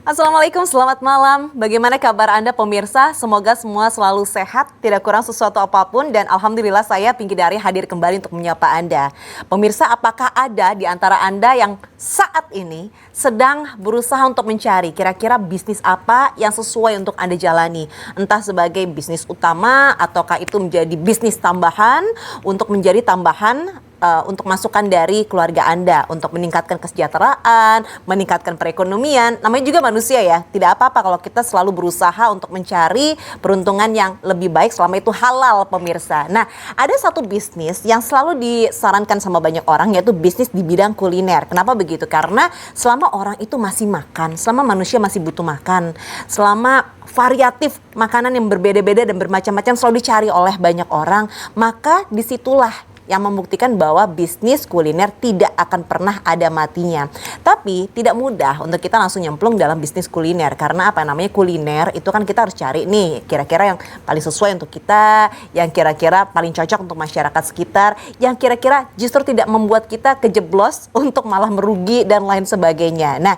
Assalamualaikum, selamat malam. Bagaimana kabar Anda pemirsa? Semoga semua selalu sehat, tidak kurang sesuatu apapun, dan alhamdulillah saya Pinky Dari hadir kembali untuk menyapa Anda. Pemirsa, apakah ada di antara Anda yang saat ini sedang berusaha untuk mencari kira-kira bisnis apa yang sesuai untuk Anda jalani? Entah sebagai bisnis utama ataukah itu menjadi bisnis tambahan untuk menjadi tambahan untuk masukan dari keluarga Anda untuk meningkatkan kesejahteraan, meningkatkan perekonomian. Namanya juga manusia ya, tidak apa-apa kalau kita selalu berusaha untuk mencari peruntungan yang lebih baik selama itu halal pemirsa. Nah, ada satu bisnis yang selalu disarankan sama banyak orang, yaitu bisnis di bidang kuliner. Kenapa begitu? Karena selama orang itu masih makan, selama manusia masih butuh makan, selama variatif makanan yang berbeda-beda dan bermacam-macam selalu dicari oleh banyak orang, maka disitulah yang membuktikan bahwa bisnis kuliner tidak akan pernah ada matinya. Tapi tidak mudah untuk kita langsung nyemplung dalam bisnis kuliner. Karena apa namanya kuliner itu kan kita harus cari nih kira-kira yang paling sesuai untuk kita, yang kira-kira paling cocok untuk masyarakat sekitar, yang kira-kira justru tidak membuat kita kejeblos untuk malah merugi dan lain sebagainya. Nah,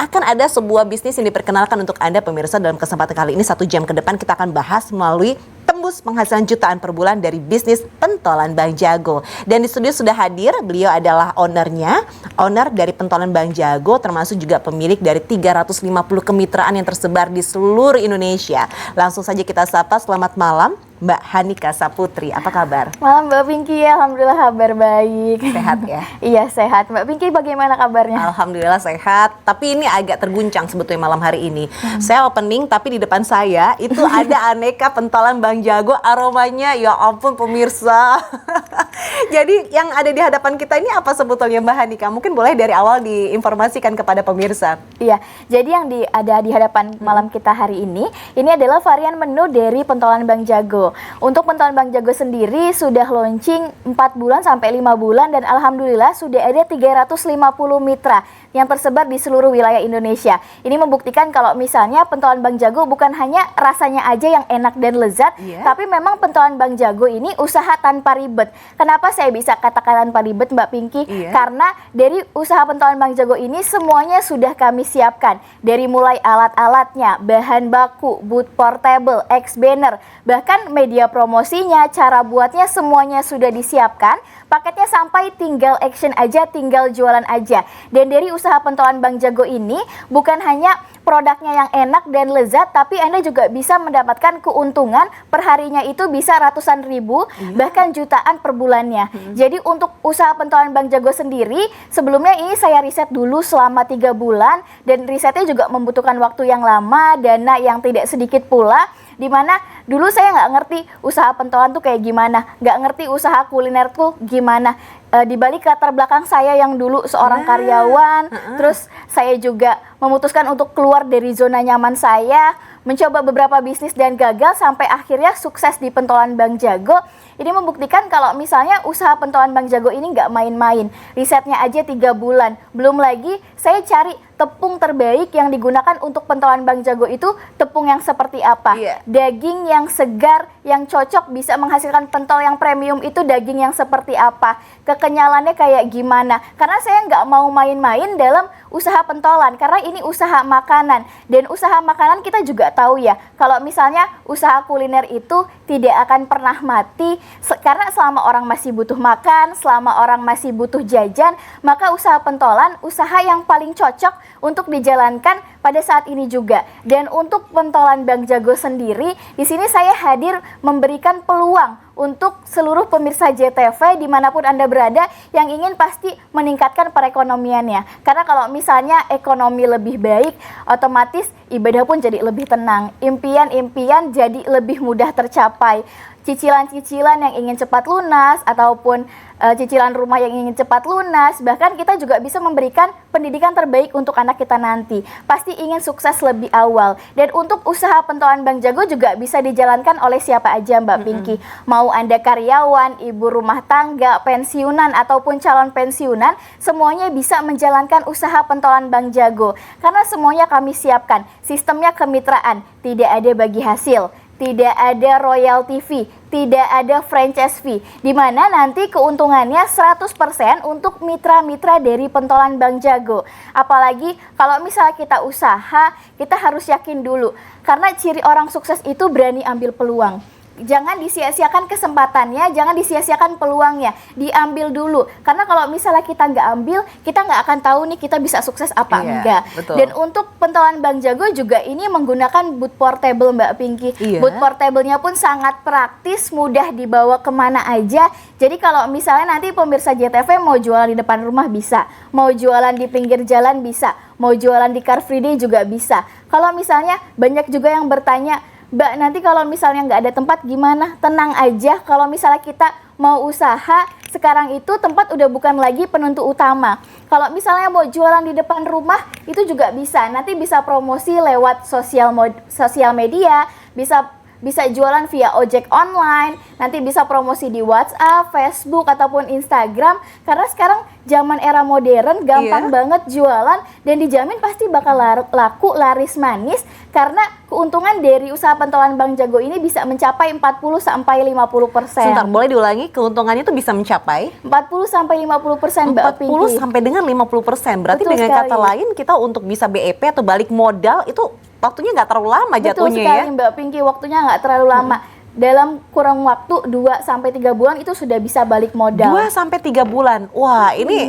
akan ada sebuah bisnis yang diperkenalkan untuk Anda pemirsa dalam kesempatan kali ini. 1 jam ke depan kita akan bahas melalui tembus penghasilan jutaan per bulan dari bisnis pentolan Bang Jago. Dan di studio sudah hadir, beliau adalah owner dari pentolan Bang Jago, termasuk juga pemilik dari 350 kemitraan yang tersebar di seluruh Indonesia. Langsung saja kita sapa, selamat malam Mbak Hanika Saputri, apa kabar? Malam Mbak Pinky, alhamdulillah kabar baik. Sehat ya? Iya sehat. Mbak Pinky bagaimana kabarnya? Alhamdulillah sehat, tapi ini agak terguncang sebetulnya malam hari ini. Saya opening tapi di depan saya itu ada aneka pentolan Bang Jago, aromanya ya ampun pemirsa. Jadi yang ada di hadapan kita ini apa sebetulnya Mbak Hanika? Mungkin boleh dari awal diinformasikan kepada pemirsa. Iya, jadi yang ada di hadapan malam kita hari ini adalah varian menu dari pentolan Bang Jago. Untuk pentolan Bang Jago sendiri sudah launching 4 bulan sampai 5 bulan dan alhamdulillah sudah ada 350 mitra yang tersebar di seluruh wilayah Indonesia. Ini membuktikan kalau misalnya pentolan Bang Jago bukan hanya rasanya aja yang enak dan lezat, tapi memang pentolan Bang Jago ini usaha tanpa ribet. Kenapa saya bisa katakan tanpa ribet Mbak Pinky? Karena dari usaha pentolan Bang Jago ini semuanya sudah kami siapkan. Dari mulai alat-alatnya, bahan baku, booth portable, X-banner, bahkan media promosinya, cara buatnya semuanya sudah disiapkan. Paketnya sampai tinggal action aja, tinggal jualan aja. Dan dari usaha pentolan Bang Jago ini bukan hanya produknya yang enak dan lezat, tapi Anda juga bisa mendapatkan keuntungan perharinya itu bisa ratusan ribu, bahkan jutaan per bulannya. Jadi untuk usaha pentolan Bang Jago sendiri, sebelumnya ini saya riset dulu selama 3 bulan, dan risetnya juga membutuhkan waktu yang lama, dana yang tidak sedikit pula, dimana dulu saya nggak ngerti usaha pentolan tuh kayak gimana, nggak ngerti usaha kuliner tuh gimana. Di balik latar belakang saya yang dulu seorang karyawan, terus saya juga memutuskan untuk keluar dari zona nyaman saya, mencoba beberapa bisnis dan gagal sampai akhirnya sukses di pentolan Bang Jago. Ini membuktikan kalau misalnya usaha pentolan Bang Jago ini nggak main-main. Risetnya aja 3 bulan. Belum lagi saya cari tepung terbaik yang digunakan untuk pentolan Bang Jago itu tepung yang seperti apa. Daging yang segar, yang cocok bisa menghasilkan pentol yang premium itu daging yang seperti apa. Kekenyalannya kayak gimana. Karena saya nggak mau main-main dalam usaha pentolan. Karena ini usaha makanan. Dan usaha makanan kita juga tahu ya. Kalau misalnya usaha kuliner itu tidak akan pernah mati. Karena selama orang masih butuh makan, selama orang masih butuh jajan, maka usaha pentolan, usaha yang paling cocok untuk dijalankan pada saat ini juga. Dan untuk pentolan Bang Jago sendiri, di sini saya hadir memberikan peluang untuk seluruh pemirsa JTV dimanapun Anda berada yang ingin pasti meningkatkan perekonomiannya. Karena kalau misalnya ekonomi lebih baik, otomatis ibadah pun jadi lebih tenang. Impian-impian jadi lebih mudah tercapai. cicilan-cicilan yang ingin cepat lunas ataupun cicilan rumah yang ingin cepat lunas, bahkan kita juga bisa memberikan pendidikan terbaik untuk anak kita nanti. Pasti ingin sukses lebih awal. Dan untuk usaha pentolan Bang Jago juga bisa dijalankan oleh siapa aja Mbak Pinky. Mau Anda karyawan, ibu rumah tangga, pensiunan ataupun calon pensiunan, semuanya bisa menjalankan usaha pentolan Bang Jago. Karena semuanya kami siapkan. Sistemnya kemitraan, tidak ada bagi hasil, tidak ada royalty fee, tidak ada franchise fee, di mana nanti keuntungannya 100% untuk mitra-mitra dari pentolan Bang Jago. Apalagi kalau misalnya kita usaha, kita harus yakin dulu, karena ciri orang sukses itu berani ambil peluang. Jangan disia-siakan kesempatannya, jangan disia-siakan peluangnya, diambil dulu. Karena kalau misalnya kita nggak ambil, kita nggak akan tahu nih kita bisa sukses apa enggak. Betul. Dan untuk pentolan Bang Jago juga ini menggunakan boot portable Mbak Pinky. Boot portable-nya pun sangat praktis, mudah dibawa kemana aja. Jadi kalau misalnya nanti pemirsa JTV mau jualan di depan rumah bisa, mau jualan di pinggir jalan bisa, mau jualan di Car Free Day juga bisa. Kalau misalnya banyak juga yang bertanya, Mbak, nanti kalau misalnya nggak ada tempat gimana? Tenang aja, kalau misalnya kita mau usaha, sekarang itu tempat udah bukan lagi penentu utama. Kalau misalnya mau jualan di depan rumah, itu juga bisa. Nanti bisa promosi lewat sosial media, bisa jualan via ojek online, nanti bisa promosi di WhatsApp, Facebook, ataupun Instagram. Karena sekarang zaman era modern, gampang banget jualan dan dijamin pasti bakal laku, laris manis. Karena keuntungan dari usaha pentolan Bang Jago ini bisa mencapai 40-50%. Sebentar, boleh diulangi, keuntungannya itu bisa mencapai 40-50% Mbak Pinky. 40 sampai dengan 50%. Berarti Betul dengan sekali. kata lain, kita untuk bisa BEP atau balik modal itu waktunya nggak terlalu lama Betul jatuhnya sekali ya. Mbak Pinky, waktunya nggak terlalu lama. Dalam kurang waktu 2-3 bulan itu sudah bisa balik modal. 2-3 bulan. Wah, ini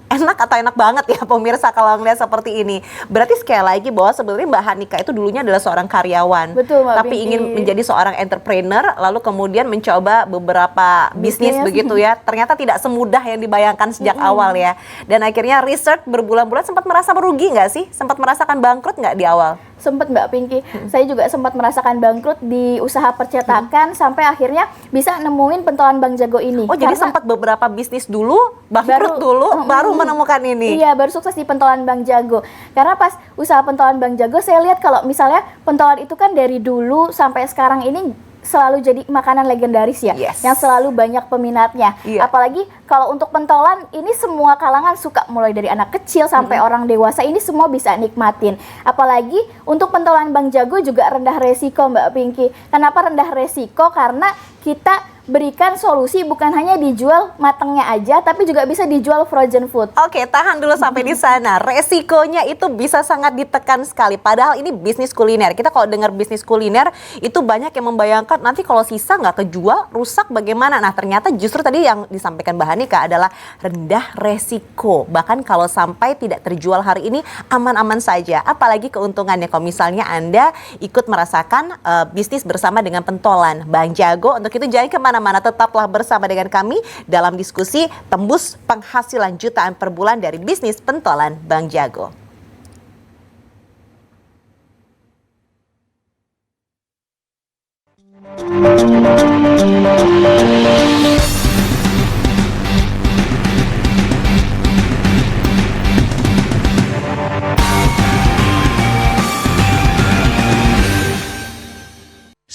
enak atau enak banget ya pemirsa kalau ngeliat seperti ini. Berarti sekali lagi bahwa sebenarnya Mbak Hanika itu dulunya adalah seorang karyawan. Betul, Mbak Tapi Pinky. ingin menjadi seorang entrepreneur, lalu kemudian mencoba beberapa bisnis begitu ya. Ternyata tidak semudah yang dibayangkan sejak awal ya. Dan akhirnya research berbulan-bulan, sempat merasa merugi nggak sih? Sempat merasakan bangkrut nggak di awal? Sempat Mbak Pinky, saya juga sempat merasakan bangkrut di usaha percetakan sampai akhirnya bisa nemuin pentolan Bang Jago ini. Oh, jadi sempat beberapa bisnis dulu, bangkrut dulu, baru menemukan ini. Iya, baru sukses di pentolan Bang Jago. Karena pas usaha pentolan Bang Jago, saya lihat kalau misalnya pentolan itu kan dari dulu sampai sekarang ini selalu jadi makanan legendaris ya, yang selalu banyak peminatnya. Apalagi kalau untuk pentolan ini semua kalangan suka, mulai dari anak kecil sampai orang dewasa, ini semua bisa nikmatin. Apalagi untuk pentolan Bang Jago juga rendah resiko Mbak Pinky. Kenapa rendah resiko? Karena kita berikan solusi bukan hanya dijual matangnya aja, tapi juga bisa dijual frozen food. Oke, tahan dulu sampai di sana. Resikonya itu bisa sangat ditekan sekali. Padahal ini bisnis kuliner. Kita kalau dengar bisnis kuliner itu banyak yang membayangkan nanti kalau sisa nggak kejual, rusak bagaimana. Nah, ternyata justru tadi yang disampaikan Mbak Hanika adalah rendah resiko. Bahkan kalau sampai tidak terjual hari ini aman-aman saja. Apalagi keuntungannya kalau misalnya Anda ikut merasakan bisnis bersama dengan pentolan Bang Jago. Untuk itu jangan kemana-mana, tetaplah bersama dengan kami dalam diskusi tembus penghasilan jutaan per bulan dari bisnis pentolan Bang Jago.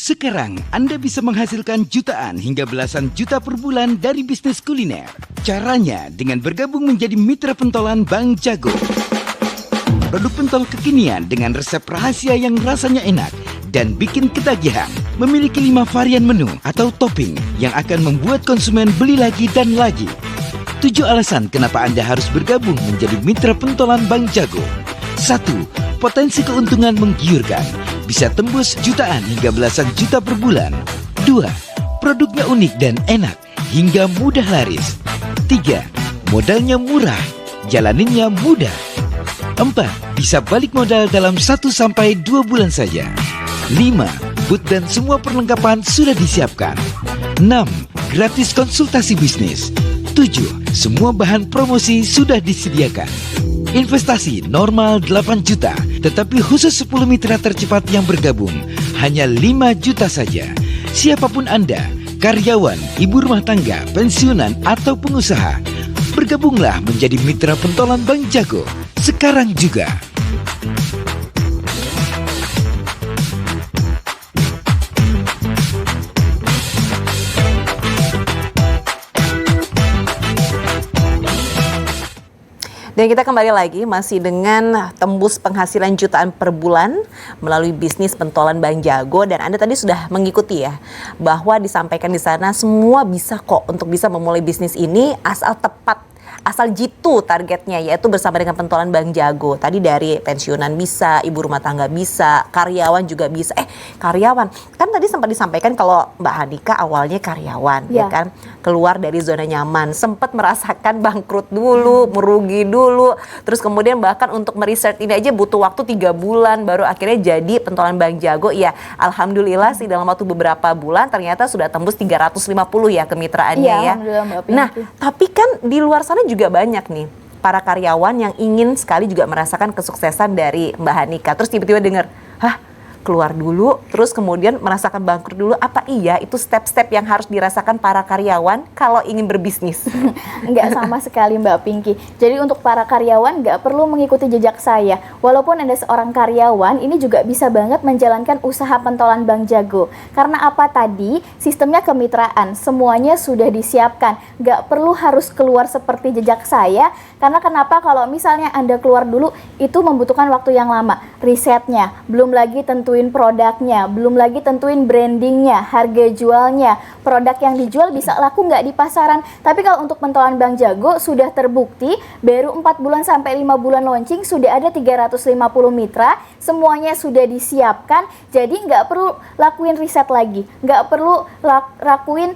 Sekarang Anda bisa menghasilkan jutaan hingga belasan juta per bulan dari bisnis kuliner. Caranya dengan bergabung menjadi mitra pentolan Bang Jago. Produk pentol kekinian dengan resep rahasia yang rasanya enak dan bikin ketagihan. Memiliki 5 varian menu atau topping yang akan membuat konsumen beli lagi dan lagi. 7 alasan kenapa Anda harus bergabung menjadi mitra pentolan Bang Jago. 1. Potensi keuntungan menggiurkan. Bisa tembus jutaan hingga belasan juta per bulan. 2. Produknya unik dan enak hingga mudah laris. 3. Modalnya murah, jalaninnya mudah. 4. Bisa balik modal dalam 1-2 bulan saja. 5. Booth dan semua perlengkapan sudah disiapkan. 6. Gratis konsultasi bisnis. 7. Semua bahan promosi sudah disediakan. Investasi normal 8 juta, tetapi khusus 10 mitra tercepat yang bergabung hanya 5 juta saja. Siapapun Anda, karyawan, ibu rumah tangga, pensiunan, atau pengusaha, bergabunglah menjadi mitra pentolan Bank Jago sekarang juga. Dan kita kembali lagi masih dengan tembus penghasilan jutaan per bulan melalui bisnis pentolan Bank Jago, dan Anda tadi sudah mengikuti ya bahwa disampaikan di sana semua bisa kok untuk bisa memulai bisnis ini asal tepat, asal jitu targetnya, yaitu bersama dengan pentolan Bank Jago. Tadi dari pensiunan bisa, ibu rumah tangga bisa, karyawan juga bisa. Karyawan kan tadi sempat disampaikan kalau Mbak Hanika awalnya karyawan, ya kan, keluar dari zona nyaman, sempat merasakan bangkrut dulu, merugi dulu, terus kemudian bahkan untuk meriset ini aja butuh waktu 3 bulan baru akhirnya jadi pentolan Bank Jago. Ya alhamdulillah sih dalam waktu beberapa bulan ternyata sudah tembus 350 ya kemitraannya ya. Nah tapi kan di luar sana juga banyak nih para karyawan yang ingin sekali juga merasakan kesuksesan dari Mbak Hanika, terus tiba-tiba dengar, keluar dulu, terus kemudian merasakan bangkrut dulu. Apa iya itu step-step yang harus dirasakan para karyawan kalau ingin berbisnis? Enggak sama sekali Mbak Pinky. Jadi untuk para karyawan nggak perlu mengikuti jejak saya. Walaupun Anda seorang karyawan, ini juga bisa banget menjalankan usaha pentolan Bank Jago. Karena apa tadi? Sistemnya kemitraan, semuanya sudah disiapkan. Nggak perlu harus keluar seperti jejak saya. Karena kenapa? Kalau misalnya Anda keluar dulu, itu membutuhkan waktu yang lama. Risetnya, belum lagi tentuin produknya, belum lagi tentuin brandingnya, harga jualnya, produk yang dijual bisa laku nggak di pasaran. Tapi kalau untuk pentolan Bank Jago sudah terbukti, baru 4 bulan sampai 5 bulan launching sudah ada 350 mitra, semuanya sudah disiapkan, jadi nggak perlu lakuin riset lagi, nggak perlu lakuin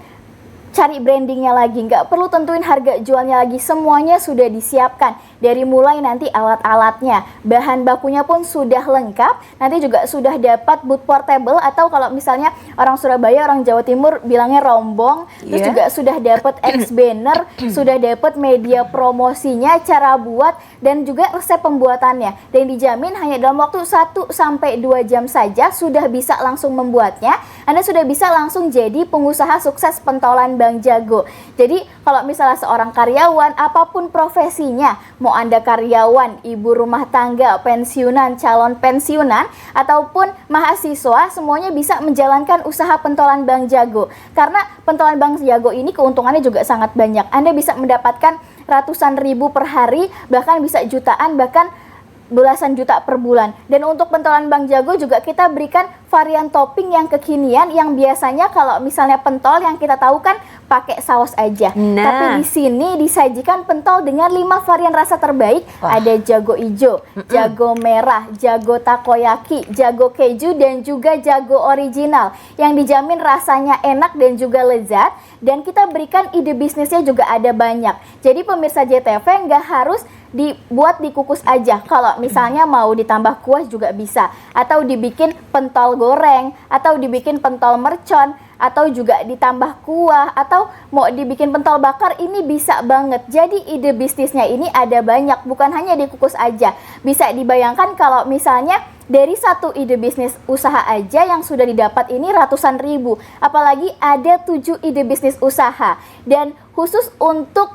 cari brandingnya lagi, nggak perlu tentuin harga jualnya lagi, semuanya sudah disiapkan. Dari mulai nanti alat-alatnya, bahan bakunya pun sudah lengkap, nanti juga sudah dapat booth portable, atau kalau misalnya orang Surabaya, orang Jawa Timur bilangnya rombong, terus juga sudah dapat X-banner, sudah dapat media promosinya, cara buat, dan juga resep pembuatannya. Dan dijamin hanya dalam waktu 1-2 jam saja sudah bisa langsung membuatnya, Anda sudah bisa langsung jadi pengusaha sukses pentolan Bank Jago. Jadi kalau misalnya seorang karyawan, apapun profesinya, mau Anda karyawan, ibu rumah tangga, pensiunan, calon pensiunan, ataupun mahasiswa, semuanya bisa menjalankan usaha pentolan Bank Jago. Karena pentolan Bank Jago ini keuntungannya juga sangat banyak. Anda bisa mendapatkan ratusan ribu per hari, bahkan bisa jutaan, bahkan belasan juta per bulan. Dan untuk pentolan Bank Jago juga kita berikan varian topping yang kekinian, yang biasanya kalau misalnya pentol yang kita tahu kan pakai saus aja. Tapi di sini disajikan pentol dengan 5 varian rasa terbaik. Ada jago ijo, jago merah, jago takoyaki, jago keju, dan juga jago original, yang dijamin rasanya enak dan juga lezat. Dan kita berikan ide bisnisnya juga ada banyak. Jadi pemirsa JTV nggak harus dibuat dikukus aja. Kalau misalnya mau ditambah kuah juga bisa, atau dibikin pentol goreng, atau dibikin pentol mercon, atau juga ditambah kuah, atau mau dibikin pentol bakar, ini bisa banget. Jadi ide bisnisnya ini ada banyak, bukan hanya dikukus aja. Bisa dibayangkan kalau misalnya dari satu ide bisnis usaha aja yang sudah didapat ini ratusan ribu, apalagi ada 7 ide bisnis usaha. Dan khusus untuk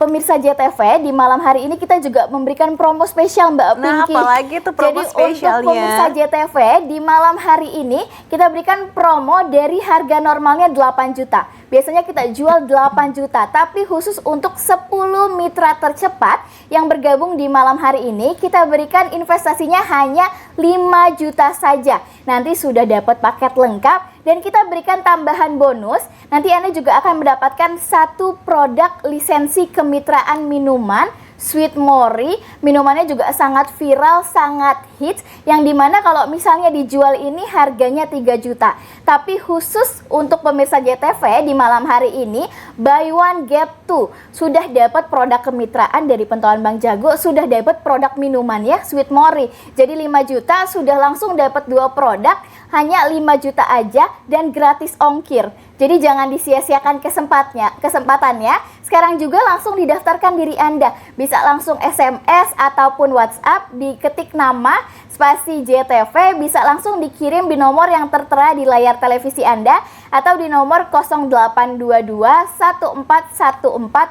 pemirsa JTV, di malam hari ini kita juga memberikan promo spesial Mbak Pinky. Nah, apalagi itu promo spesialnya? Untuk pemirsa JTV, di malam hari ini kita berikan promo dari harga normalnya 8 juta. Biasanya kita jual 8 juta, tapi khusus untuk 10 mitra tercepat yang bergabung di malam hari ini, kita berikan investasinya hanya 5 juta saja. Nanti sudah dapat paket lengkap, dan kita berikan tambahan bonus. Nanti Anda juga akan mendapatkan 1 produk lisensi kemitraan minuman, Sweet Mori. Minumannya juga sangat viral, sangat hits, yang dimana kalau misalnya dijual ini harganya 3 juta. Tapi khusus untuk pemirsa JTV di malam hari ini, buy one get two. Sudah dapat produk kemitraan dari pentolan Bank Jago, sudah dapat produk minuman ya, Sweet Mori. Jadi 5 juta sudah langsung dapat 2 produk, hanya 5 juta aja, dan gratis ongkir. Jadi jangan disia-siakan kesempatannya. Sekarang juga langsung didaftarkan diri Anda. Bisa langsung SMS ataupun WhatsApp, diketik nama spasi JTV bisa langsung dikirim di nomor yang tertera di layar televisi Anda atau di nomor 0822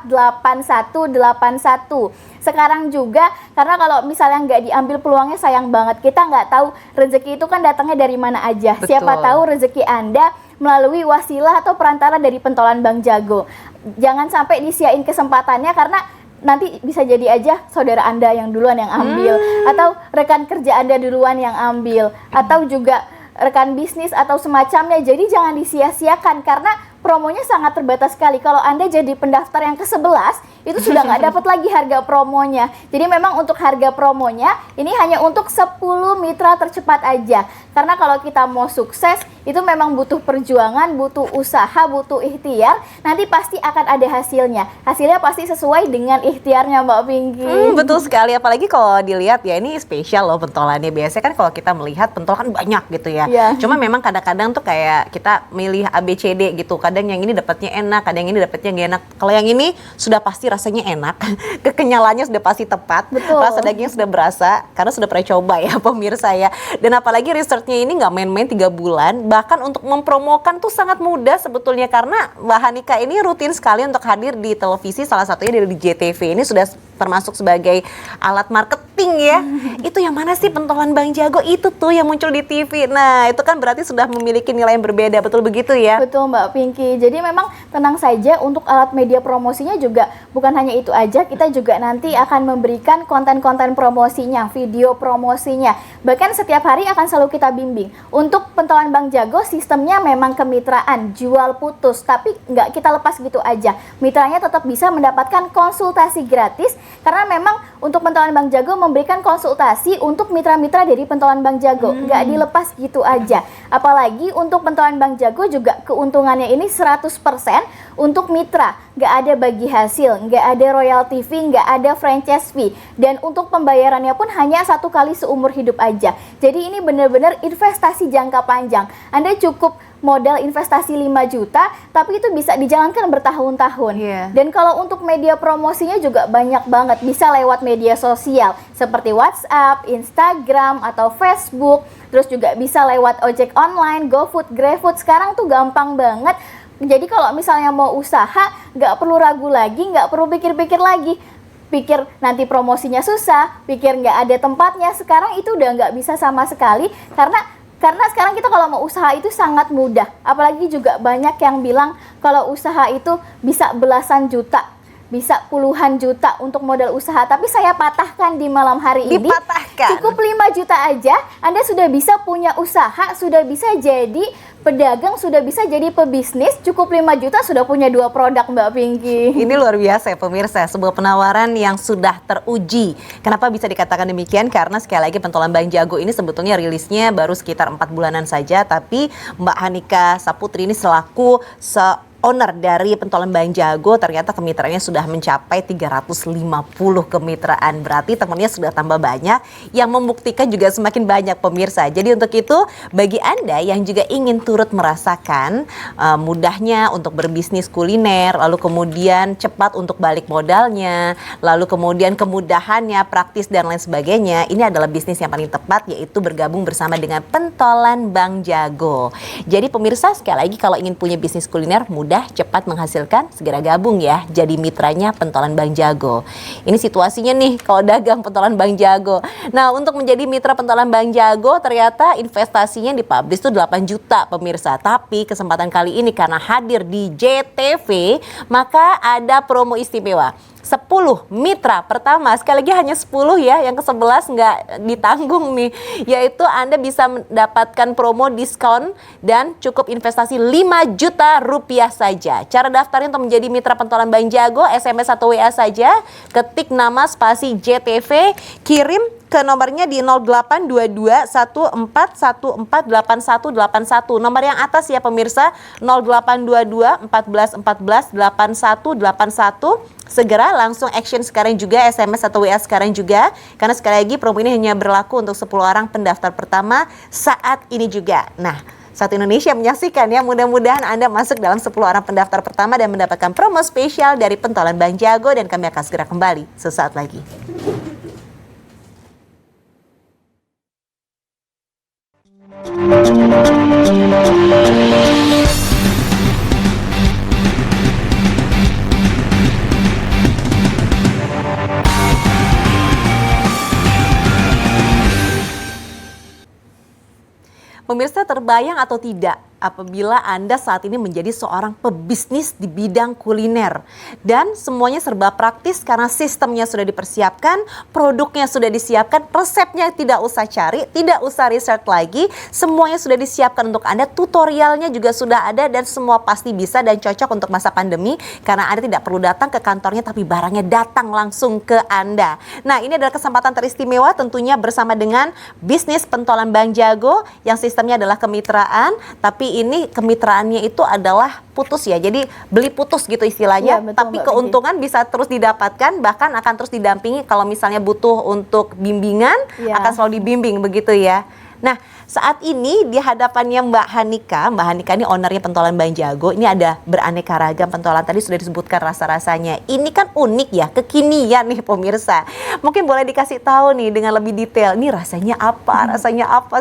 14148181. Sekarang juga, karena kalau misalnya nggak diambil peluangnya sayang banget. Kita nggak tahu rezeki itu kan datangnya dari mana aja. Betul. Siapa tahu rezeki Anda melalui wasilah atau perantara dari pentolan Bang Jago. Jangan sampai disiain kesempatannya karena nanti bisa jadi aja saudara Anda yang duluan yang ambil, atau rekan kerja Anda duluan yang ambil, atau juga rekan bisnis atau semacamnya. Jadi jangan disia-siakan karena promonya sangat terbatas sekali. Kalau Anda jadi pendaftar yang ke-11, itu sudah nggak dapat lagi harga promonya. Jadi memang untuk harga promonya ini hanya untuk 10 mitra tercepat aja. Karena kalau kita mau sukses, itu memang butuh perjuangan, butuh usaha, butuh ikhtiar. Nanti pasti akan ada hasilnya. Hasilnya pasti sesuai dengan ikhtiarnya Mbak Pinky. Betul sekali, apalagi kalau dilihat ya ini spesial loh pentolannya. Biasanya kan kalau kita melihat pentol kan banyak gitu ya. Iya. Cuma memang kadang-kadang tuh kayak kita milih ABCD gitu. Kadang yang ini dapatnya enak, kadang yang ini dapatnya nggak enak. Kalau yang ini sudah pasti rasanya enak, kekenyalannya sudah pasti tepat, Betul. rasa dagingnya sudah berasa karena sudah pernah coba ya pemirsa ya. Dan apalagi researchnya ini nggak main-main 3 bulan, bahkan untuk mempromokan tuh sangat mudah sebetulnya karena Mbak Hanika ini rutin sekali untuk hadir di televisi, salah satunya di JTV. Ini sudah termasuk sebagai alat marketing ya. Itu yang mana sih pentolan Bang Jago? Itu tuh yang muncul di TV. Nah, itu kan berarti sudah memiliki nilai yang berbeda, betul begitu ya? Betul Mbak Pinky. Jadi memang tenang saja untuk alat media promosinya juga bukan hanya itu aja, kita juga nanti akan memberikan konten-konten promosinya, video promosinya. Bahkan setiap hari akan selalu kita bimbing. Untuk pentolan Bang Jago sistemnya memang kemitraan, jual putus, tapi nggak kita lepas gitu aja. Mitranya tetap bisa mendapatkan konsultasi gratis karena memang untuk pentolan Bang Jago memberikan konsultasi untuk mitra-mitra dari pentolan Bang Jago. Nggak dilepas gitu aja. Apalagi untuk pentolan Bang Jago juga keuntungannya ini 100% untuk mitra. Nggak ada bagi hasil, nggak ada royalty fee, nggak ada franchise fee. Dan untuk pembayarannya pun hanya 1 kali seumur hidup aja. Jadi ini benar-benar investasi jangka panjang. Anda cukup modal investasi 5 juta, tapi itu bisa dijalankan bertahun-tahun. Iya. Dan kalau untuk media promosinya juga banyak banget, bisa lewat media sosial seperti WhatsApp, Instagram, atau Facebook. Terus juga bisa lewat ojek online, GoFood, GrabFood. Sekarang tuh gampang banget. Jadi kalau misalnya mau usaha, nggak perlu ragu lagi, nggak perlu pikir-pikir lagi. Pikir nanti promosinya susah, pikir nggak ada tempatnya. Sekarang itu udah nggak bisa sama sekali, karena sekarang kita kalau mau usaha itu sangat mudah. Apalagi juga banyak yang bilang kalau usaha itu bisa belasan juta, bisa puluhan juta untuk modal usaha. Tapi saya patahkan di malam hari ini. Dipatahkan. Cukup 5 juta aja, Anda sudah bisa punya usaha, sudah bisa jadi pedagang, sudah bisa jadi pebisnis. Cukup 5 juta sudah punya 2 produk Mbak Pinky. Ini luar biasa ya pemirsa, sebuah penawaran yang sudah teruji. Kenapa bisa dikatakan demikian? Karena sekali lagi pentolan Bang Jago ini sebetulnya rilisnya baru sekitar 4 bulanan saja, tapi Mbak Hanika Saputri ini selaku owner dari pentolan Bang Jago ternyata kemitraannya sudah mencapai 350 kemitraan. Berarti temannya sudah tambah banyak, yang membuktikan juga semakin banyak pemirsa. Jadi untuk itu bagi Anda yang juga ingin turut merasakan mudahnya untuk berbisnis kuliner, lalu kemudian cepat untuk balik modalnya, lalu kemudian kemudahannya, praktis dan lain sebagainya, ini adalah bisnis yang paling tepat, yaitu bergabung bersama dengan pentolan Bang Jago. Jadi pemirsa sekali lagi kalau ingin punya bisnis kuliner mudah, cepat menghasilkan, segera gabung ya jadi mitranya pentolan Bang Jago. Ini situasinya nih kalau dagang pentolan Bang Jago. Nah, untuk menjadi mitra pentolan Bang Jago ternyata investasinya dipublish tuh 8 juta pemirsa. Tapi kesempatan kali ini karena hadir di JTV, maka ada promo istimewa. 10 mitra pertama, sekali lagi hanya 10 ya, yang ke-11 nggak ditanggung nih, yaitu Anda bisa mendapatkan promo diskon dan cukup investasi 5 juta rupiah saja. Cara daftarnya untuk menjadi mitra pentolan Bang Jago, SMS atau WA saja, ketik nama spasi JTV, kirim ke nomornya di 082214148181. Nomor yang atas ya pemirsa, 082214148181. Segera langsung action sekarang juga, SMS atau WA sekarang juga. Karena sekali lagi promo ini hanya berlaku untuk 10 orang pendaftar pertama saat ini juga. Nah, satu Indonesia menyaksikan ya, mudah-mudahan Anda masuk dalam 10 orang pendaftar pertama dan mendapatkan promo spesial dari pentolan Bang Jago, dan kami akan segera kembali sesaat lagi. Pemirsa, terbayang atau tidak apabila Anda saat ini menjadi seorang pebisnis di bidang kuliner dan semuanya serba praktis karena sistemnya sudah dipersiapkan, produknya sudah disiapkan, resepnya tidak usah cari, tidak usah research lagi, semuanya sudah disiapkan untuk Anda, tutorialnya juga sudah ada dan semua pasti bisa dan cocok untuk masa pandemi karena Anda tidak perlu datang ke kantornya tapi barangnya datang langsung ke Anda. Nah, ini adalah kesempatan teristimewa tentunya bersama dengan bisnis pentolan Bang Jago yang sistemnya adalah kemitraan, tapi ini kemitraannya itu adalah putus ya, jadi beli putus gitu istilahnya, Ya, betul, tapi Mbak keuntungan bisa terus didapatkan, bahkan akan terus didampingi kalau misalnya butuh untuk bimbingan, Ya. akan selalu dibimbing begitu ya. Nah, saat ini di hadapannya Mbak Hanika ini ownernya pentolan Bang Jago, ini ada beraneka ragam pentolan, tadi sudah disebutkan rasa-rasanya. Ini kan unik ya, kekinian nih pemirsa. Mungkin boleh dikasih tahu nih dengan lebih detail, ini rasanya apa,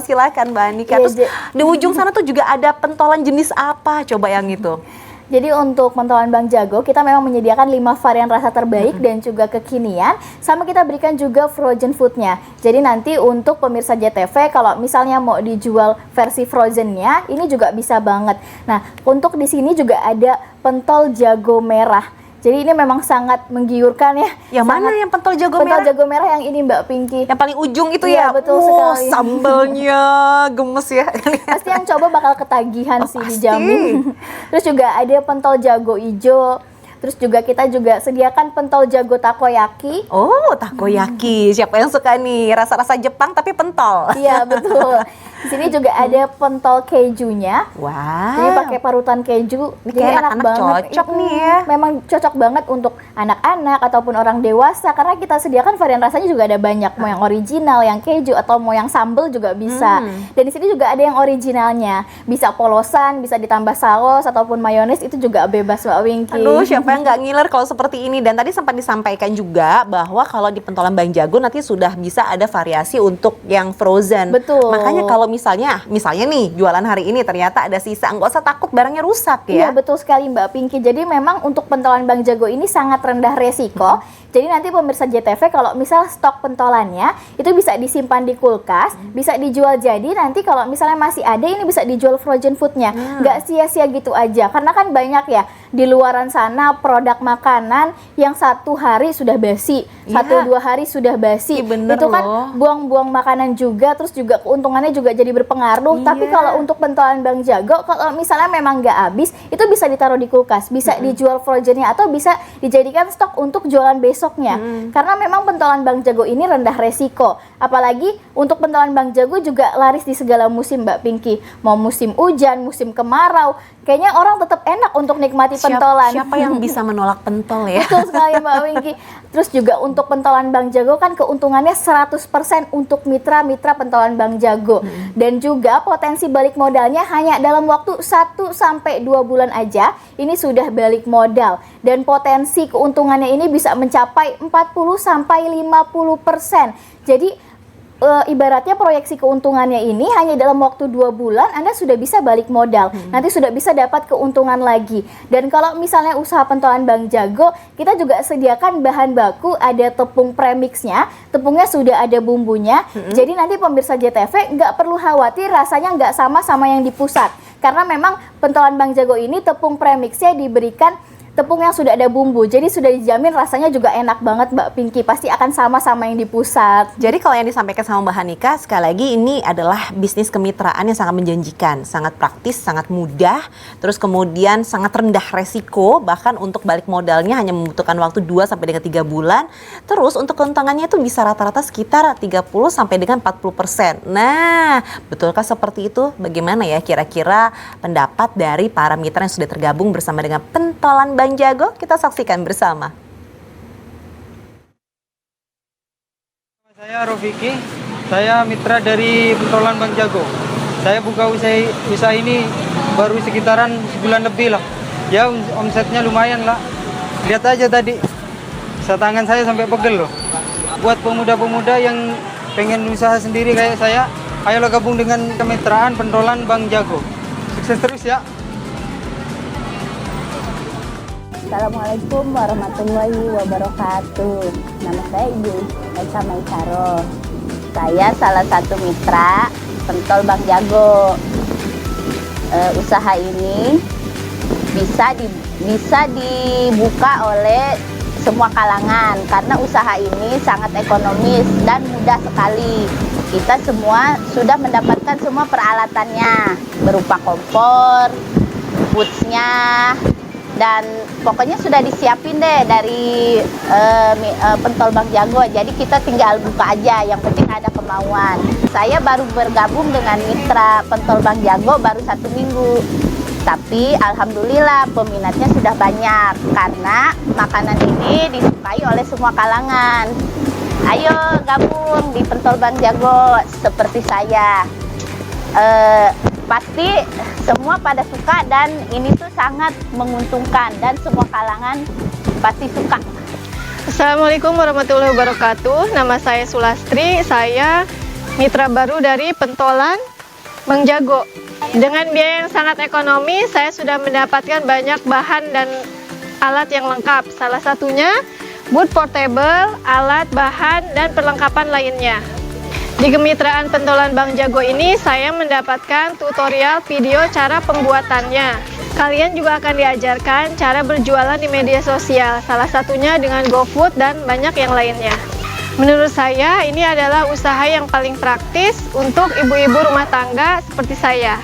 silakan Mbak Hanika. Iya, Terus di ujung sana tuh juga ada pentolan jenis apa, coba yang itu. Jadi untuk pentolan Bang Jago, kita memang menyediakan 5 varian rasa terbaik dan juga kekinian. Sama kita berikan juga frozen foodnya. Jadi nanti untuk pemirsa JTV, kalau misalnya mau dijual versi frozennya, ini juga bisa banget. Nah, untuk di sini juga ada pentol jago merah. Jadi ini memang sangat menggiurkan ya. Yang mana yang pentol jago merah? Pentol jago merah yang ini Mbak Pinky. Yang paling ujung itu Iya, ya? betul sekali. Sambelnya gemes ya. Pasti yang coba bakal ketagihan sih, pasti. dijamin. Terus juga ada pentol jago ijo. Terus juga kita juga sediakan pentol jago takoyaki. Oh, takoyaki. Siapa yang suka nih rasa-rasa Jepang tapi pentol? Iya, betul. Di sini juga ada pentol kejunya. Wah. Ini pakai parutan keju. Ini Jadi kayak enak anak-anak banget. cocok nih ya. Memang cocok banget untuk anak-anak ataupun orang dewasa karena kita sediakan varian rasanya juga ada banyak. Mau yang original, yang keju atau mau yang sambal juga bisa. Dan di sini juga ada yang originalnya. Bisa polosan, bisa ditambah saus ataupun mayones, itu juga bebas Mbak Winky. Aduh, siapa yang nggak ngiler kalau seperti ini. Dan tadi sempat disampaikan juga bahwa kalau di pentolan Bang Jago nanti sudah bisa ada variasi untuk yang frozen. Betul. Makanya kalau misalnya nih jualan hari ini ternyata ada sisa, nggak usah takut barangnya rusak Iya, ya. betul sekali Mbak Pinky. Jadi memang untuk pentolan Bang Jago ini sangat rendah resiko. Jadi nanti pemirsa JTV kalau misal stok pentolannya itu bisa disimpan di kulkas, bisa dijual jadi nanti kalau misalnya masih ada ini bisa dijual frozen foodnya. Nggak sia-sia gitu aja. Karena kan banyak ya di luaran sana produk makanan yang 1 hari sudah basi, Iya. 1-2 hari sudah basi. Ih, bener Itu kan loh. buang-buang makanan juga, terus juga keuntungannya juga jadi berpengaruh. Tapi Iya. kalau untuk pentolan Bang Jago, kalau misalnya memang nggak habis, itu bisa ditaruh di kulkas, bisa dijual frozennya atau bisa dijadikan stok untuk jualan besoknya. Karena memang pentolan Bang Jago ini rendah resiko. Apalagi untuk pentolan Bang Jago juga laris di segala musim Mbak Pinky. Mau musim hujan, musim kemarau, kayaknya orang tetap enak untuk nikmati pentolan. Siapa yang bisa menolak pentol ya? Betul sekali Mbak Winky. Terus juga untuk pentolan Bang Jago kan keuntungannya 100% untuk mitra-mitra pentolan Bang Jago. Dan juga potensi balik modalnya hanya dalam waktu 1-2 bulan aja. Ini sudah balik modal. Dan potensi keuntungannya ini bisa mencapai 40-50%. Jadi ibaratnya proyeksi keuntungannya ini hanya dalam waktu 2 bulan Anda sudah bisa balik modal. Nanti sudah bisa dapat keuntungan lagi. Dan kalau misalnya usaha pentolan Bang Jago, kita juga sediakan bahan baku, ada tepung premixnya, tepungnya sudah ada bumbunya. Jadi nanti pemirsa JTV nggak perlu khawatir rasanya nggak sama yang di pusat. Karena memang pentolan Bang Jago ini tepung premixnya diberikan tepung yang sudah ada bumbu, jadi sudah dijamin rasanya juga enak banget Mbak Pinky, pasti akan sama yang di pusat. Jadi kalau yang disampaikan sama Mbak Hanika, sekali lagi ini adalah bisnis kemitraan yang sangat menjanjikan, sangat praktis, sangat mudah, terus kemudian sangat rendah resiko, bahkan untuk balik modalnya hanya membutuhkan waktu 2 sampai dengan 3 bulan. Terus untuk keuntungannya itu bisa rata-rata sekitar 30 sampai dengan 40%. Nah, betulkah seperti itu? Bagaimana ya kira-kira pendapat dari para mitra yang sudah tergabung bersama dengan pentolan Bang Jago? Kita saksikan bersama. Saya Rofiki, saya mitra dari pentolan Bang Jago. Saya buka usaha ini baru sekitaran sebulan lebih lah. Ya omsetnya lumayan lah. Lihat aja tadi, tangan saya sampai pegel loh. Buat pemuda-pemuda yang pengen usaha sendiri kayak saya, Ayolah gabung dengan kemitraan pentolan Bang Jago. Sukses terus ya. Assalamualaikum warahmatullahi wabarakatuh. Nama saya Ibu Eka Maisaro. Saya salah satu mitra pentol Bang Jago. Usaha ini bisa dibuka oleh semua kalangan karena usaha ini sangat ekonomis dan mudah sekali. Kita semua sudah mendapatkan semua peralatannya berupa kompor, bootsnya, dan pokoknya sudah disiapin deh dari pentol Bang Jago. Jadi kita tinggal buka aja, yang penting ada kemauan. Saya baru bergabung dengan mitra pentol Bang Jago baru 1 minggu. Tapi alhamdulillah peminatnya sudah banyak karena makanan ini disukai oleh semua kalangan. Ayo gabung di pentol Bang Jago seperti saya. Pasti semua pada suka dan ini tuh sangat menguntungkan dan semua kalangan pasti suka. Assalamualaikum warahmatullahi wabarakatuh. Nama saya Sulastri, saya mitra baru dari pentolan Bang Jago. Dengan biaya yang sangat ekonomis, saya sudah mendapatkan banyak bahan dan alat yang lengkap. Salah satunya boot portable, alat, bahan, dan perlengkapan lainnya. Di kemitraan pentolan Bang Jago ini, saya mendapatkan tutorial video cara pembuatannya. Kalian juga akan diajarkan cara berjualan di media sosial, salah satunya dengan GoFood dan banyak yang lainnya. Menurut saya, ini adalah usaha yang paling praktis untuk ibu-ibu rumah tangga seperti saya.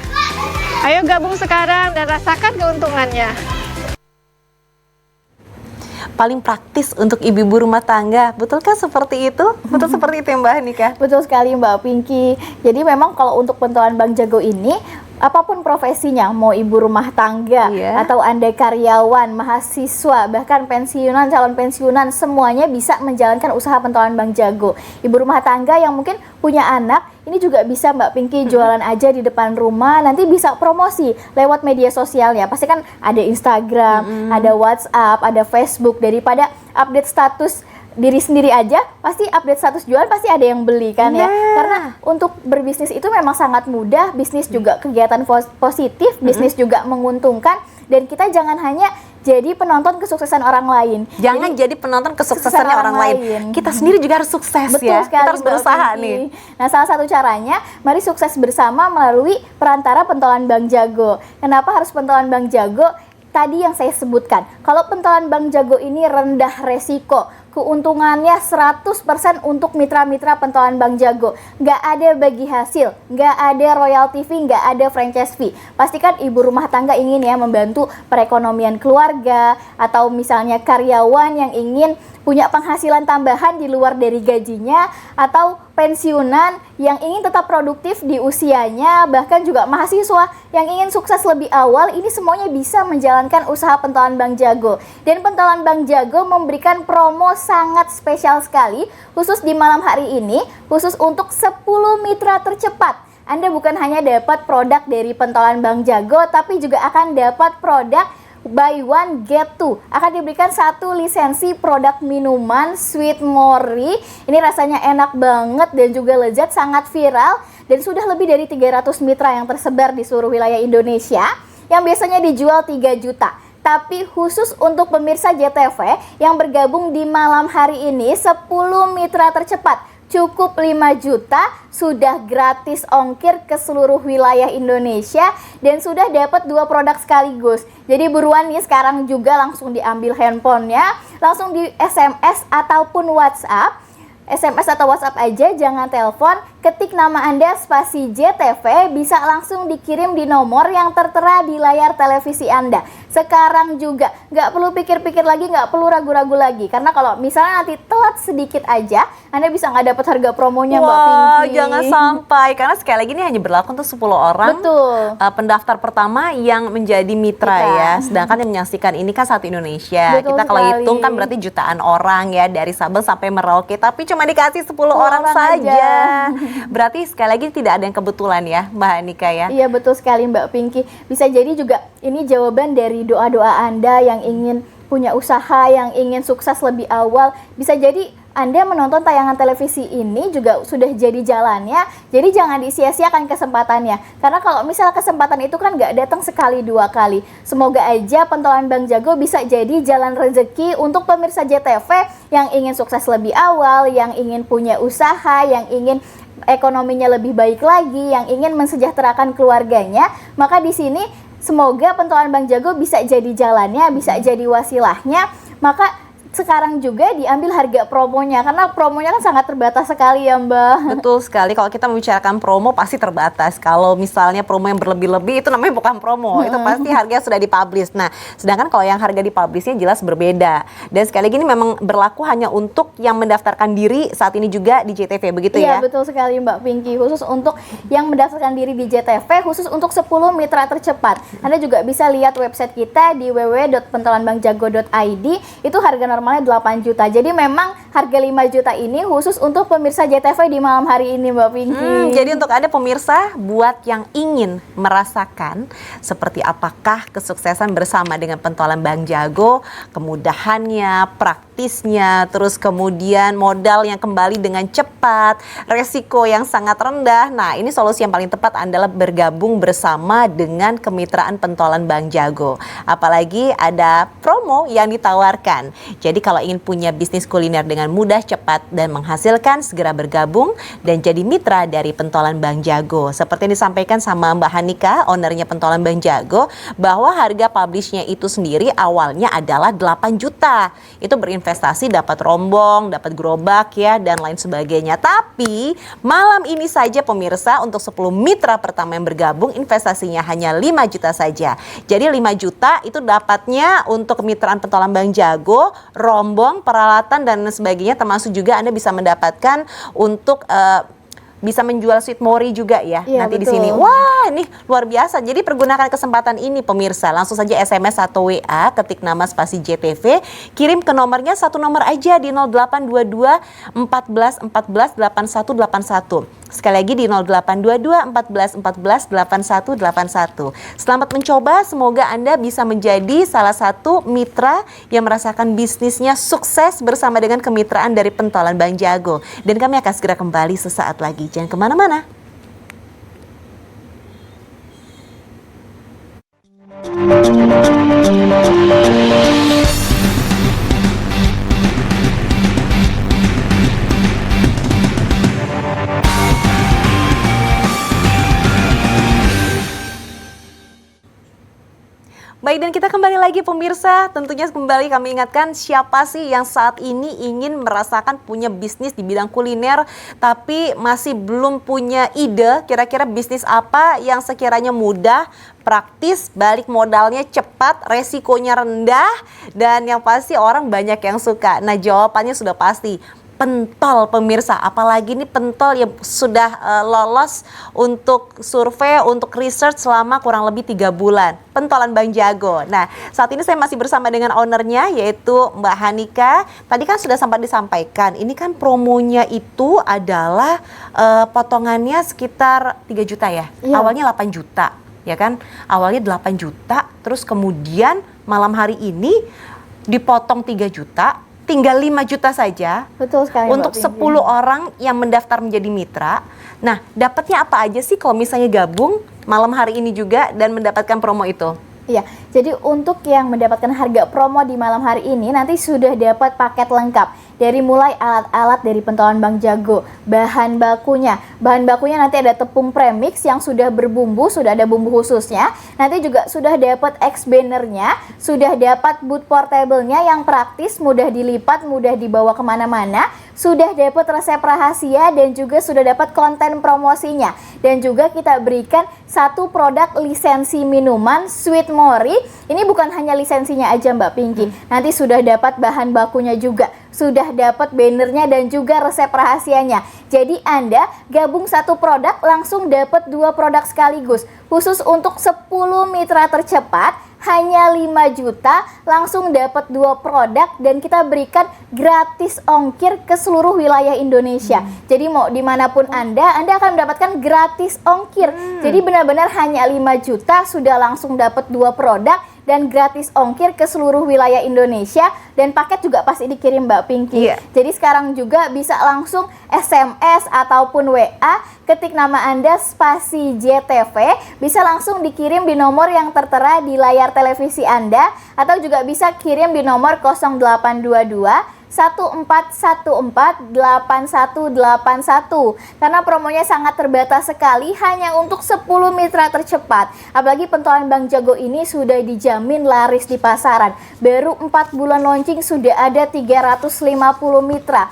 Ayo gabung sekarang dan rasakan keuntungannya. Paling praktis untuk ibu-ibu rumah tangga, betulkah seperti itu? Betul seperti itu ya Mbak Hanika? Betul sekali Mbak Pinky. Jadi memang kalau untuk pentolan Bang Jago ini, apapun profesinya, mau ibu rumah tangga, Iya. atau Anda karyawan, mahasiswa, bahkan pensiunan, calon pensiunan, semuanya bisa menjalankan usaha pentolan Bang Jago. Ibu rumah tangga yang mungkin punya anak, ini juga bisa Mbak Pinky jualan aja di depan rumah, nanti bisa promosi lewat media sosialnya. Pasti kan ada Instagram, ada WhatsApp, ada Facebook, daripada update status diri sendiri aja, pasti update status jualan pasti ada yang beli kan ya. Karena untuk berbisnis itu memang sangat mudah, bisnis juga kegiatan positif, bisnis juga menguntungkan, dan kita jangan hanya jadi penonton kesuksesan orang lain. Jangan jadi penonton kesuksesannya orang lain. Kita sendiri juga harus sukses. Betul ya. sekali, Kita harus Mbak berusaha Pinky. nih. Nah, salah satu caranya, mari sukses bersama melalui perantara pentolan Bang Jago. Kenapa harus pentolan Bang Jago? Tadi yang saya sebutkan, kalau pentolan Bang Jago ini rendah resiko, keuntungannya 100% untuk mitra-mitra pentolan Bang Jago. Nggak ada bagi hasil, nggak ada royalty fee, nggak ada franchise fee. Pastikan ibu rumah tangga ingin ya membantu perekonomian keluarga, atau misalnya karyawan yang ingin punya penghasilan tambahan di luar dari gajinya, atau pensiunan yang ingin tetap produktif di usianya, bahkan juga mahasiswa yang ingin sukses lebih awal, ini semuanya bisa menjalankan usaha pentolan Bang Jago. Dan pentolan Bang Jago memberikan promo sangat spesial sekali, khusus di malam hari ini, khusus untuk 10 mitra tercepat. Anda bukan hanya dapat produk dari pentolan Bang Jago, tapi juga akan dapat produk buy one get two. Akan diberikan 1 lisensi produk minuman Sweet Mori. Ini rasanya enak banget dan juga lezat, sangat viral, dan sudah lebih dari 300 mitra yang tersebar di seluruh wilayah Indonesia, yang biasanya dijual 3 juta. Tapi khusus untuk pemirsa JTV yang bergabung di malam hari ini, 10 mitra tercepat cukup 5 juta, sudah gratis ongkir ke seluruh wilayah Indonesia, dan sudah dapat 2 produk sekaligus. Jadi buruan nih sekarang juga langsung diambil handphonenya, langsung di SMS ataupun WhatsApp. SMS atau WhatsApp aja, jangan telepon. Ketik nama Anda spasi JTV, bisa langsung dikirim di nomor yang tertera di layar televisi Anda. Sekarang juga, nggak perlu pikir-pikir lagi, nggak perlu ragu-ragu lagi. Karena kalau misalnya nanti telat sedikit aja, Anda bisa nggak dapat harga promonya, Mbak Wah, Pinky. jangan sampai. Karena sekali lagi ini hanya berlaku untuk 10 orang. Betul. Pendaftar pertama yang menjadi mitra ya. Sedangkan yang menyaksikan ini kan satu Indonesia. Betul Kita kalau sekali. hitung kan berarti jutaan orang ya, dari Sabang sampai Merauke. Tapi cuma dikasih 10 orang orang saja. aja. Berarti sekali lagi tidak ada yang kebetulan ya, Mbak Hanika ya. Iya, betul sekali Mbak Pinky. Bisa jadi juga ini jawaban dari doa-doa Anda yang ingin punya usaha, yang ingin sukses lebih awal. Bisa jadi Anda menonton tayangan televisi ini juga sudah jadi jalannya, jadi jangan disia-siakan kesempatannya. Karena kalau misal kesempatan itu kan nggak datang sekali dua kali. Semoga aja pentolan Bang Jago bisa jadi jalan rezeki untuk pemirsa JTV yang ingin sukses lebih awal, yang ingin punya usaha, yang ingin ekonominya lebih baik lagi, yang ingin mensejahterakan keluarganya. Maka di sini semoga pentolan Bang Jago bisa jadi jalannya, bisa jadi wasilahnya. Maka sekarang juga diambil harga promonya, karena promonya kan sangat terbatas sekali ya Mbak. Betul sekali, kalau kita membicarakan promo pasti terbatas. Kalau misalnya promo yang berlebih-lebih itu namanya bukan promo, itu pasti harga sudah dipublish. Nah, sedangkan kalau yang harga dipublishnya jelas berbeda. Dan sekali lagi ini memang berlaku hanya untuk yang mendaftarkan diri saat ini juga di JTV, begitu ya? Iya betul sekali Mbak Pinky, khusus untuk yang mendaftarkan diri di JTV, khusus untuk 10 mitra tercepat. Anda juga bisa lihat website kita di www.pentolanbangjago.id, itu harga normal 8 juta. Jadi memang harga 5 juta ini khusus untuk pemirsa JTV di malam hari ini Mbak Pinky. Jadi untuk Anda pemirsa, buat yang ingin merasakan seperti apakah kesuksesan bersama dengan pentolan Bang Jago, kemudahannya, praktisnya, terus kemudian modal yang kembali dengan cepat, resiko yang sangat rendah. Nah, ini solusi yang paling tepat adalah bergabung bersama dengan kemitraan pentolan Bang Jago. Apalagi ada promo yang ditawarkan. Jadi kalau ingin punya bisnis kuliner dengan mudah, cepat, dan menghasilkan, segera bergabung dan jadi mitra dari pentolan Bang Jago. Seperti yang disampaikan sama Mbak Hanika, ownernya pentolan Bang Jago, bahwa harga publishnya itu sendiri awalnya adalah 8 juta. Itu berinvestasi dapat rombong, dapat gerobak ya, dan lain sebagainya. Tapi malam ini saja pemirsa, untuk 10 mitra pertama yang bergabung, investasinya hanya 5 juta saja. Jadi 5 juta itu dapatnya untuk kemitraan pentolan Bang Jago, rombong, peralatan dan sebagainya, termasuk juga Anda bisa mendapatkan untuk bisa menjual sweet mori juga ya, Iya, nanti di betul. sini. Wah, ini luar biasa. Jadi pergunakan kesempatan ini pemirsa. Langsung saja SMS atau WA, ketik nama spasi JTV, kirim ke nomornya satu nomor aja di 0822 14 14 8181. Sekali lagi di 0822 14 14 8181. Selamat mencoba, semoga Anda bisa menjadi salah satu mitra yang merasakan bisnisnya sukses bersama dengan kemitraan dari pentolan Bang Jago. Dan kami akan segera kembali sesaat lagi. Jangan kemana-mana. Baik, dan kita kembali lagi pemirsa, tentunya kembali kami ingatkan siapa sih yang saat ini ingin merasakan punya bisnis di bidang kuliner tapi masih belum punya ide kira-kira bisnis apa yang sekiranya mudah, praktis, balik modalnya cepat, resikonya rendah, dan yang pasti orang banyak yang suka. Nah, jawabannya sudah pasti. Pentol pemirsa, apalagi ini pentol yang sudah lolos untuk survei, untuk research selama kurang lebih 3 bulan. Pentolan Bang Jago. Nah, saat ini saya masih bersama dengan ownernya yaitu Mbak Hanika. Tadi kan sudah sempat disampaikan, ini kan promonya itu adalah potongannya sekitar 3 juta ya? Iya. Awalnya 8 juta, ya kan? Awalnya 8 juta, terus kemudian malam hari ini dipotong 3 juta, tinggal 5 juta saja. Betul sekali untuk Mbak 10 Pinky. orang yang mendaftar menjadi mitra. Nah, dapatnya apa aja sih kalau misalnya gabung malam hari ini juga dan mendapatkan promo itu? Iya, jadi untuk yang mendapatkan harga promo di malam hari ini nanti sudah dapat paket lengkap. Dari mulai alat-alat dari pentolan Bang Jago, bahan bakunya. Bahan bakunya nanti ada tepung premix yang sudah berbumbu, sudah ada bumbu khususnya. Nanti juga sudah dapat X-bannernya, sudah dapat boot portable-nya yang praktis, mudah dilipat, mudah dibawa kemana-mana. Sudah dapat resep rahasia dan juga sudah dapat konten promosinya. Dan juga kita berikan satu produk lisensi minuman Sweet Mori. Ini bukan hanya lisensinya aja Mbak Pinky, nanti sudah dapat bahan bakunya juga, sudah dapat bannernya dan juga resep rahasianya. Jadi Anda gabung satu produk langsung dapat 2 produk sekaligus. Khusus untuk 10 mitra tercepat hanya 5 juta langsung dapat 2 produk dan kita berikan gratis ongkir ke seluruh wilayah Indonesia. Jadi mau dimanapun Anda akan mendapatkan gratis ongkir. Jadi benar-benar hanya 5 juta sudah langsung dapat 2 produk dan gratis ongkir ke seluruh wilayah Indonesia, dan paket juga pasti dikirim Mbak Pinky. Iya. Jadi sekarang juga bisa langsung SMS ataupun WA, ketik nama Anda spasi JTV, bisa langsung dikirim di nomor yang tertera di layar televisi Anda, atau juga bisa kirim di nomor 0822 1414 8181, karena promonya sangat terbatas sekali, hanya untuk 10 mitra tercepat. Apalagi pentolan Bang Jago ini sudah dijamin laris di pasaran. Baru 4 bulan launching sudah ada 350 mitra.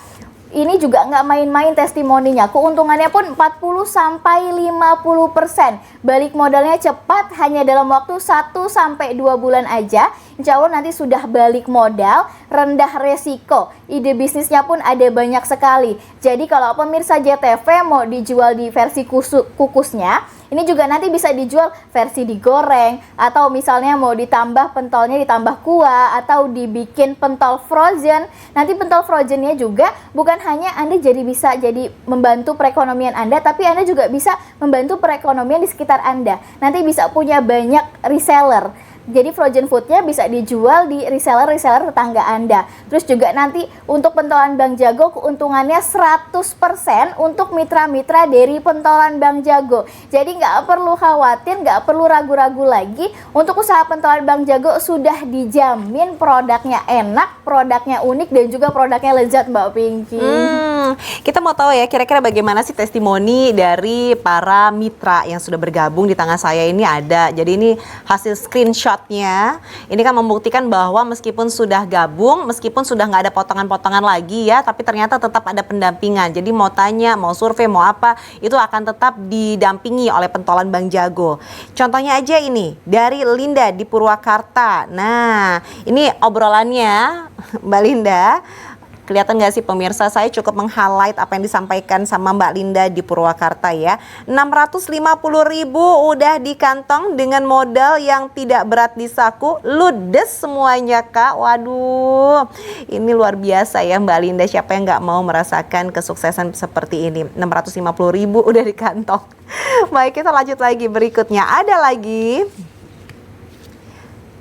Ini juga nggak main-main testimoninya. Keuntungannya pun 40 sampai 50%. Balik modalnya cepat, hanya dalam waktu 1 sampai 2 bulan aja. Insya Allah nanti sudah balik modal, rendah resiko. Ide bisnisnya pun ada banyak sekali. Jadi kalau pemirsa JTV mau dijual di versi kukusnya, ini juga nanti bisa dijual versi digoreng, atau misalnya mau ditambah pentolnya, ditambah kuah, atau dibikin pentol frozen. Nanti pentol frozennya juga bukan hanya Anda bisa jadi membantu perekonomian Anda, tapi Anda juga bisa membantu perekonomian di sekitar Anda. Nanti bisa punya banyak reseller. Jadi frozen foodnya bisa dijual di reseller-reseller tetangga Anda. Terus juga nanti untuk pentolan Bang Jago keuntungannya 100% untuk mitra-mitra dari pentolan Bang Jago. Jadi nggak perlu khawatir, nggak perlu ragu-ragu lagi. Untuk usaha pentolan Bang Jago sudah dijamin produknya enak, produknya unik, dan juga produknya lezat Mbak Pinky. Kita mau tahu ya kira-kira bagaimana sih testimoni dari para mitra yang sudah bergabung. Di tangan saya ini ada. Jadi ini hasil screenshotnya. Ini kan membuktikan bahwa meskipun sudah gabung, meskipun sudah nggak ada potongan-potongan lagi ya, tapi ternyata tetap ada pendampingan. Jadi mau tanya, mau survei, mau apa, itu akan tetap didampingi oleh pentolan Bang Jago. Contohnya aja ini, dari Linda di Purwakarta. Nah, ini obrolannya Mbak Linda. Kelihatan nggak sih pemirsa, saya cukup meng-highlight apa yang disampaikan sama Mbak Linda di Purwakarta ya. 650.000 udah di kantong dengan modal yang tidak berat di saku, ludes semuanya Kak. Waduh, ini luar biasa ya Mbak Linda. Siapa yang nggak mau merasakan kesuksesan seperti ini? 650.000 udah di kantong. Baik, kita lanjut lagi berikutnya. Ada lagi.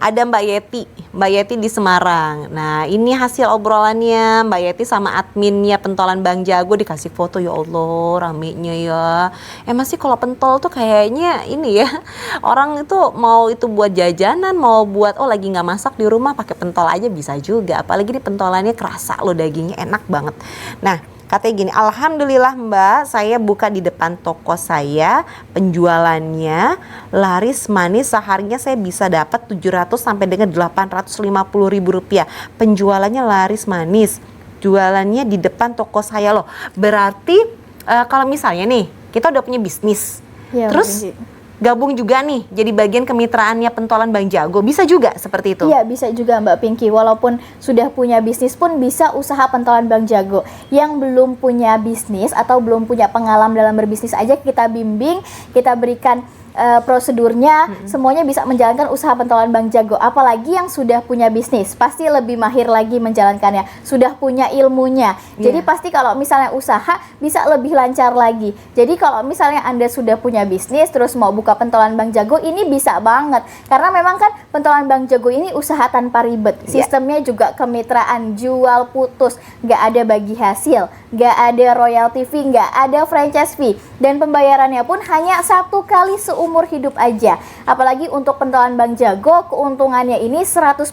Ada Mbak Yeti di Semarang. Nah, ini hasil obrolannya Mbak Yeti sama adminnya pentolan Bang Jago, dikasih foto. Ya Allah, ramenya ya. Emang sih kalau pentol tuh kayaknya ini ya, orang itu mau itu buat jajanan, mau buat lagi nggak masak di rumah, pakai pentol aja bisa juga. Apalagi di pentolannya kerasa loh, dagingnya enak banget. Nah, katanya gini, alhamdulillah Mbak, saya buka di depan toko saya, penjualannya laris manis, seharinya saya bisa dapat 700 sampai dengan 850.000 rupiah. Penjualannya laris manis, jualannya di depan toko saya loh. Berarti kalau misalnya nih, kita udah punya bisnis, Ya, terus gabung juga nih jadi bagian kemitraannya pentolan Bang Jago, bisa juga seperti itu? Iya, bisa juga Mbak Pinky. Walaupun sudah punya bisnis pun bisa usaha pentolan Bang Jago. Yang belum punya bisnis atau belum punya pengalaman dalam berbisnis aja kita bimbing, kita berikan prosedurnya, semuanya bisa menjalankan usaha pentolan Bang Jago. Apalagi yang sudah punya bisnis, pasti lebih mahir lagi menjalankannya, sudah punya ilmunya. Jadi pasti kalau misalnya usaha bisa lebih lancar lagi. Jadi kalau misalnya Anda sudah punya bisnis terus mau buka pentolan Bang Jago, ini bisa banget. Karena memang kan pentolan Bang Jago ini usaha tanpa ribet. Sistemnya juga kemitraan, jual putus, nggak ada bagi hasil, nggak ada royalty fee, nggak ada franchise fee, dan pembayarannya pun hanya 1 kali seumur hidup aja. Apalagi untuk pentolan Bang Jago, keuntungannya ini 100%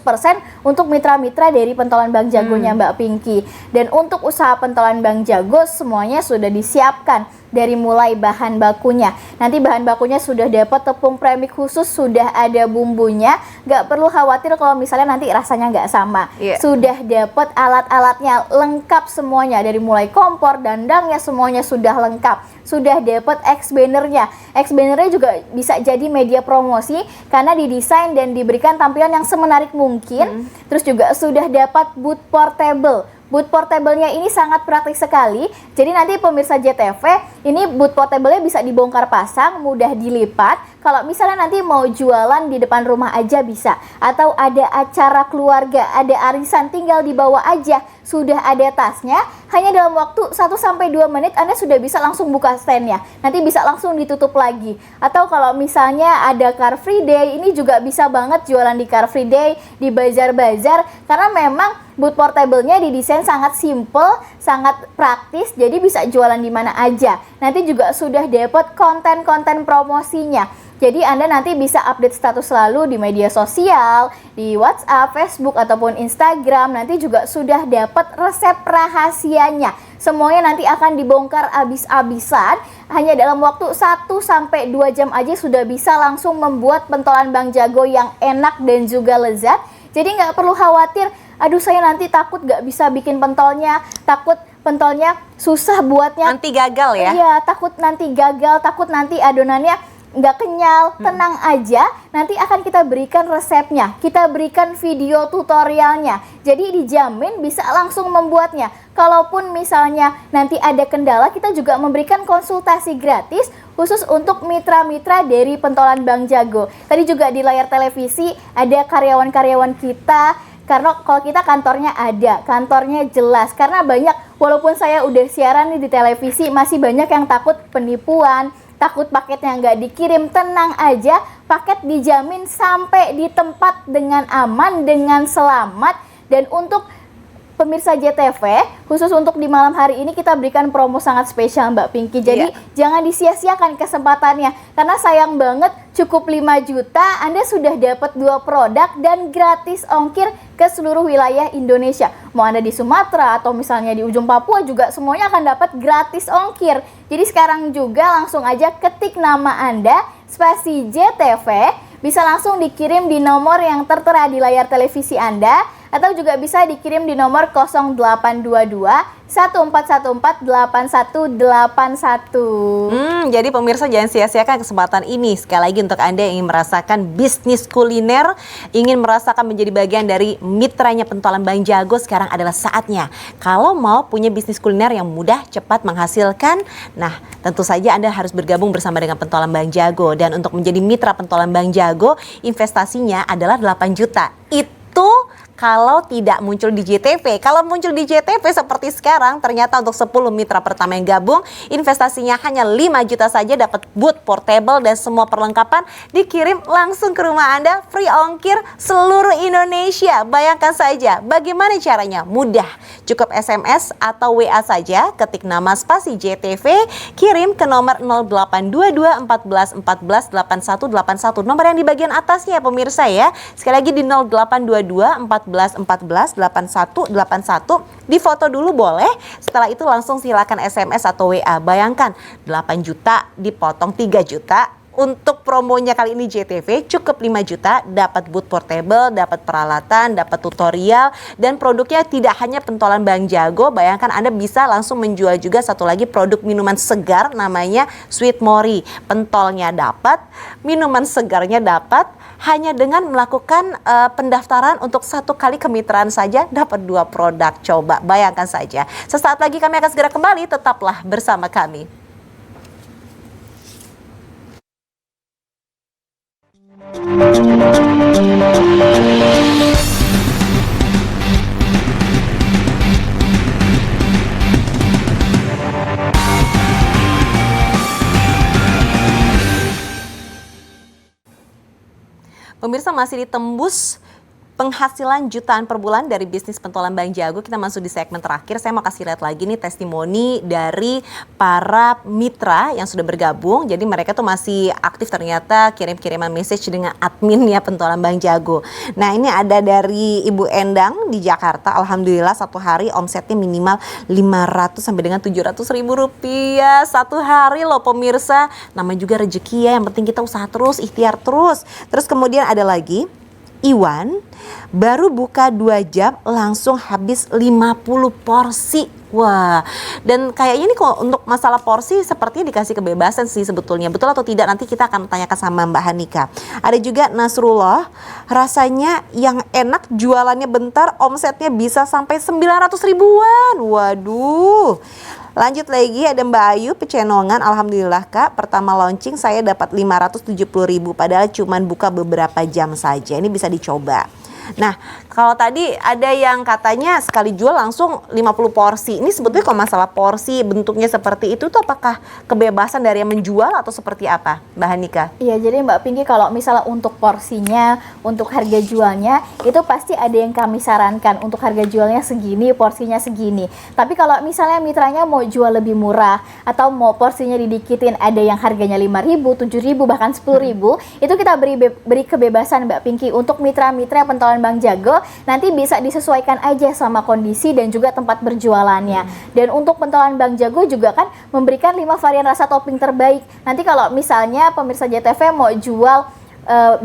untuk mitra-mitra dari pentolan Bang Jagonya Mbak Pinky. Dan untuk usaha pentolan Bang Jago semuanya sudah disiapkan dari mulai bahan bakunya. Nanti bahan bakunya sudah dapat tepung premix khusus, sudah ada bumbunya, nggak perlu khawatir kalau misalnya nanti rasanya nggak sama. Sudah dapat alat-alatnya lengkap semuanya, dari mulai kompor, dandangnya semuanya sudah lengkap. Sudah dapat X-bannernya. X-bannernya juga bisa jadi media promosi karena didesain dan diberikan tampilan yang semenarik mungkin. Terus juga sudah dapat booth portable Boot portable-nya ini sangat praktis sekali. Jadi nanti pemirsa JTV, ini boot portable-nya bisa dibongkar pasang, mudah dilipat. Kalau misalnya nanti mau jualan di depan rumah aja bisa. Atau ada acara keluarga, ada arisan, tinggal dibawa aja. Sudah ada tasnya, hanya dalam waktu 1-2 menit Anda sudah bisa langsung buka stand-nya. Nanti bisa langsung ditutup lagi. Atau kalau misalnya ada Car Free Day, ini juga bisa banget jualan di Car Free Day, di bazar-bazar. Karena memang boot portable-nya didesain sangat simple, sangat praktis, jadi bisa jualan di mana aja. Nanti juga sudah dapat konten-konten promosinya. Jadi Anda nanti bisa update status selalu di media sosial, di WhatsApp, Facebook, ataupun Instagram. Nanti juga sudah dapat resep rahasianya. Semuanya nanti akan dibongkar abis-abisan. Hanya dalam waktu 1-2 jam aja sudah bisa langsung membuat pentolan Bang Jago yang enak dan juga lezat. Jadi nggak perlu khawatir, aduh saya nanti takut nggak bisa bikin pentolnya, takut pentolnya susah buatnya. Nanti gagal ya? Iya, takut nanti gagal, takut nanti adonannya nggak kenyal. Tenang aja, nanti akan kita berikan resepnya, kita berikan video tutorialnya. Jadi dijamin bisa langsung membuatnya. Kalaupun misalnya nanti ada kendala, kita juga memberikan konsultasi gratis khusus untuk mitra-mitra dari pentolan Bang Jago. Tadi juga di layar televisi ada karyawan-karyawan kita. Karena kalau kita kantornya ada, kantornya jelas. Karena banyak, walaupun saya udah siaran nih di televisi, masih banyak yang takut penipuan, takut paketnya nggak dikirim. Tenang aja, paket dijamin sampai di tempat dengan aman, dengan selamat. Dan untuk pemirsa JTV, khusus untuk di malam hari ini kita berikan promo sangat spesial Mbak Pinky. Jadi jangan disia-siakan kesempatannya. Karena sayang banget, cukup 5 juta Anda sudah dapat 2 produk dan gratis ongkir ke seluruh wilayah Indonesia. Mau Anda di Sumatera atau misalnya di ujung Papua juga semuanya akan dapat gratis ongkir. Jadi sekarang juga langsung aja ketik nama Anda, spasi JTV, bisa langsung dikirim di nomor yang tertera di layar televisi Anda. Atau juga bisa dikirim di nomor 0822 1414 8181. Jadi pemirsa jangan sia-siakan kesempatan ini. Sekali lagi untuk Anda yang ingin merasakan bisnis kuliner, ingin merasakan menjadi bagian dari mitranya pentolan Bang Jago, sekarang adalah saatnya. Kalau mau punya bisnis kuliner yang mudah, cepat menghasilkan, nah tentu saja Anda harus bergabung bersama dengan pentolan Bang Jago. Dan untuk menjadi mitra pentolan Bang Jago, investasinya adalah 8 juta. Itu kalau tidak muncul di JTV. Kalau muncul di JTV seperti sekarang, ternyata untuk 10 mitra pertama yang gabung, investasinya hanya 5 juta saja, dapat boot portable dan semua perlengkapan dikirim langsung ke rumah Anda, free ongkir seluruh Indonesia. Bayangkan saja, bagaimana caranya? Mudah, cukup SMS atau WA saja, ketik nama spasi JTV, kirim ke nomor 0822 14 14 8181, nomor yang di bagian atasnya ya pemirsa ya. Sekali lagi di 0822 14 8181, di foto dulu boleh, setelah itu langsung silakan SMS atau WA. Bayangkan 8 juta dipotong 3 juta. Untuk promonya kali ini JTV cukup 5 juta, dapat boot portable, dapat peralatan, dapat tutorial, dan produknya tidak hanya pentolan Bang Jago. Bayangkan Anda bisa langsung menjual juga satu lagi produk minuman segar namanya Sweet Mori. Pentolnya dapat, minuman segarnya dapat, hanya dengan melakukan pendaftaran untuk 1 kali kemitraan saja dapat 2 produk. Coba bayangkan saja. Sesaat lagi kami akan segera kembali, tetaplah bersama kami. Pemirsa, masih ditembus penghasilan jutaan per bulan dari bisnis pentolan Bang Jago. Kita masuk di segmen terakhir. Saya mau kasih lihat lagi nih testimoni dari para mitra yang sudah bergabung. Jadi mereka tuh masih aktif ternyata kirim-kiriman message dengan admin ya pentolan Bang Jago. Nah ini ada dari Ibu Endang di Jakarta. Alhamdulillah satu hari omsetnya minimal 500 sampai dengan 700 ribu rupiah. Satu hari loh pemirsa. Namanya juga rezeki ya. Yang penting kita usaha terus, ikhtiar terus. Terus kemudian ada lagi Iwan baru buka 2 jam langsung habis 50 porsi. Wah, dan kayaknya ini kok untuk masalah porsi sepertinya dikasih kebebasan sih sebetulnya. Betul atau tidak nanti kita akan tanyakan sama Mbak Hanika. Ada juga Nasrullah, rasanya yang enak jualannya bentar omsetnya bisa sampai 900 ribuan. Waduh. Lanjut lagi ada Mbak Ayu Pecenongan, alhamdulillah Kak, pertama launching saya dapat 570 ribu padahal cuman buka beberapa jam saja. Ini bisa dicoba. Nah, kalau tadi ada yang katanya sekali jual langsung 50 porsi. Ini sebetulnya kalau masalah porsi bentuknya seperti itu tuh apakah kebebasan dari yang menjual atau seperti apa, Mbak Hanika? Iya, jadi Mbak Pinky kalau misalnya untuk porsinya, untuk harga jualnya, itu pasti ada yang kami sarankan untuk harga jualnya segini, porsinya segini. Tapi kalau misalnya mitranya mau jual lebih murah atau mau porsinya didikitin, ada yang harganya 5.000, 7.000, bahkan 10.000, itu kita beri kebebasan Mbak Pinky untuk mitra-mitra pentolan Bang Jago, nanti bisa disesuaikan aja sama kondisi dan juga tempat berjualannya. Dan untuk pentolan Bang Jago juga kan memberikan 5 varian rasa topping terbaik. Nanti kalau misalnya pemirsa JTV mau jual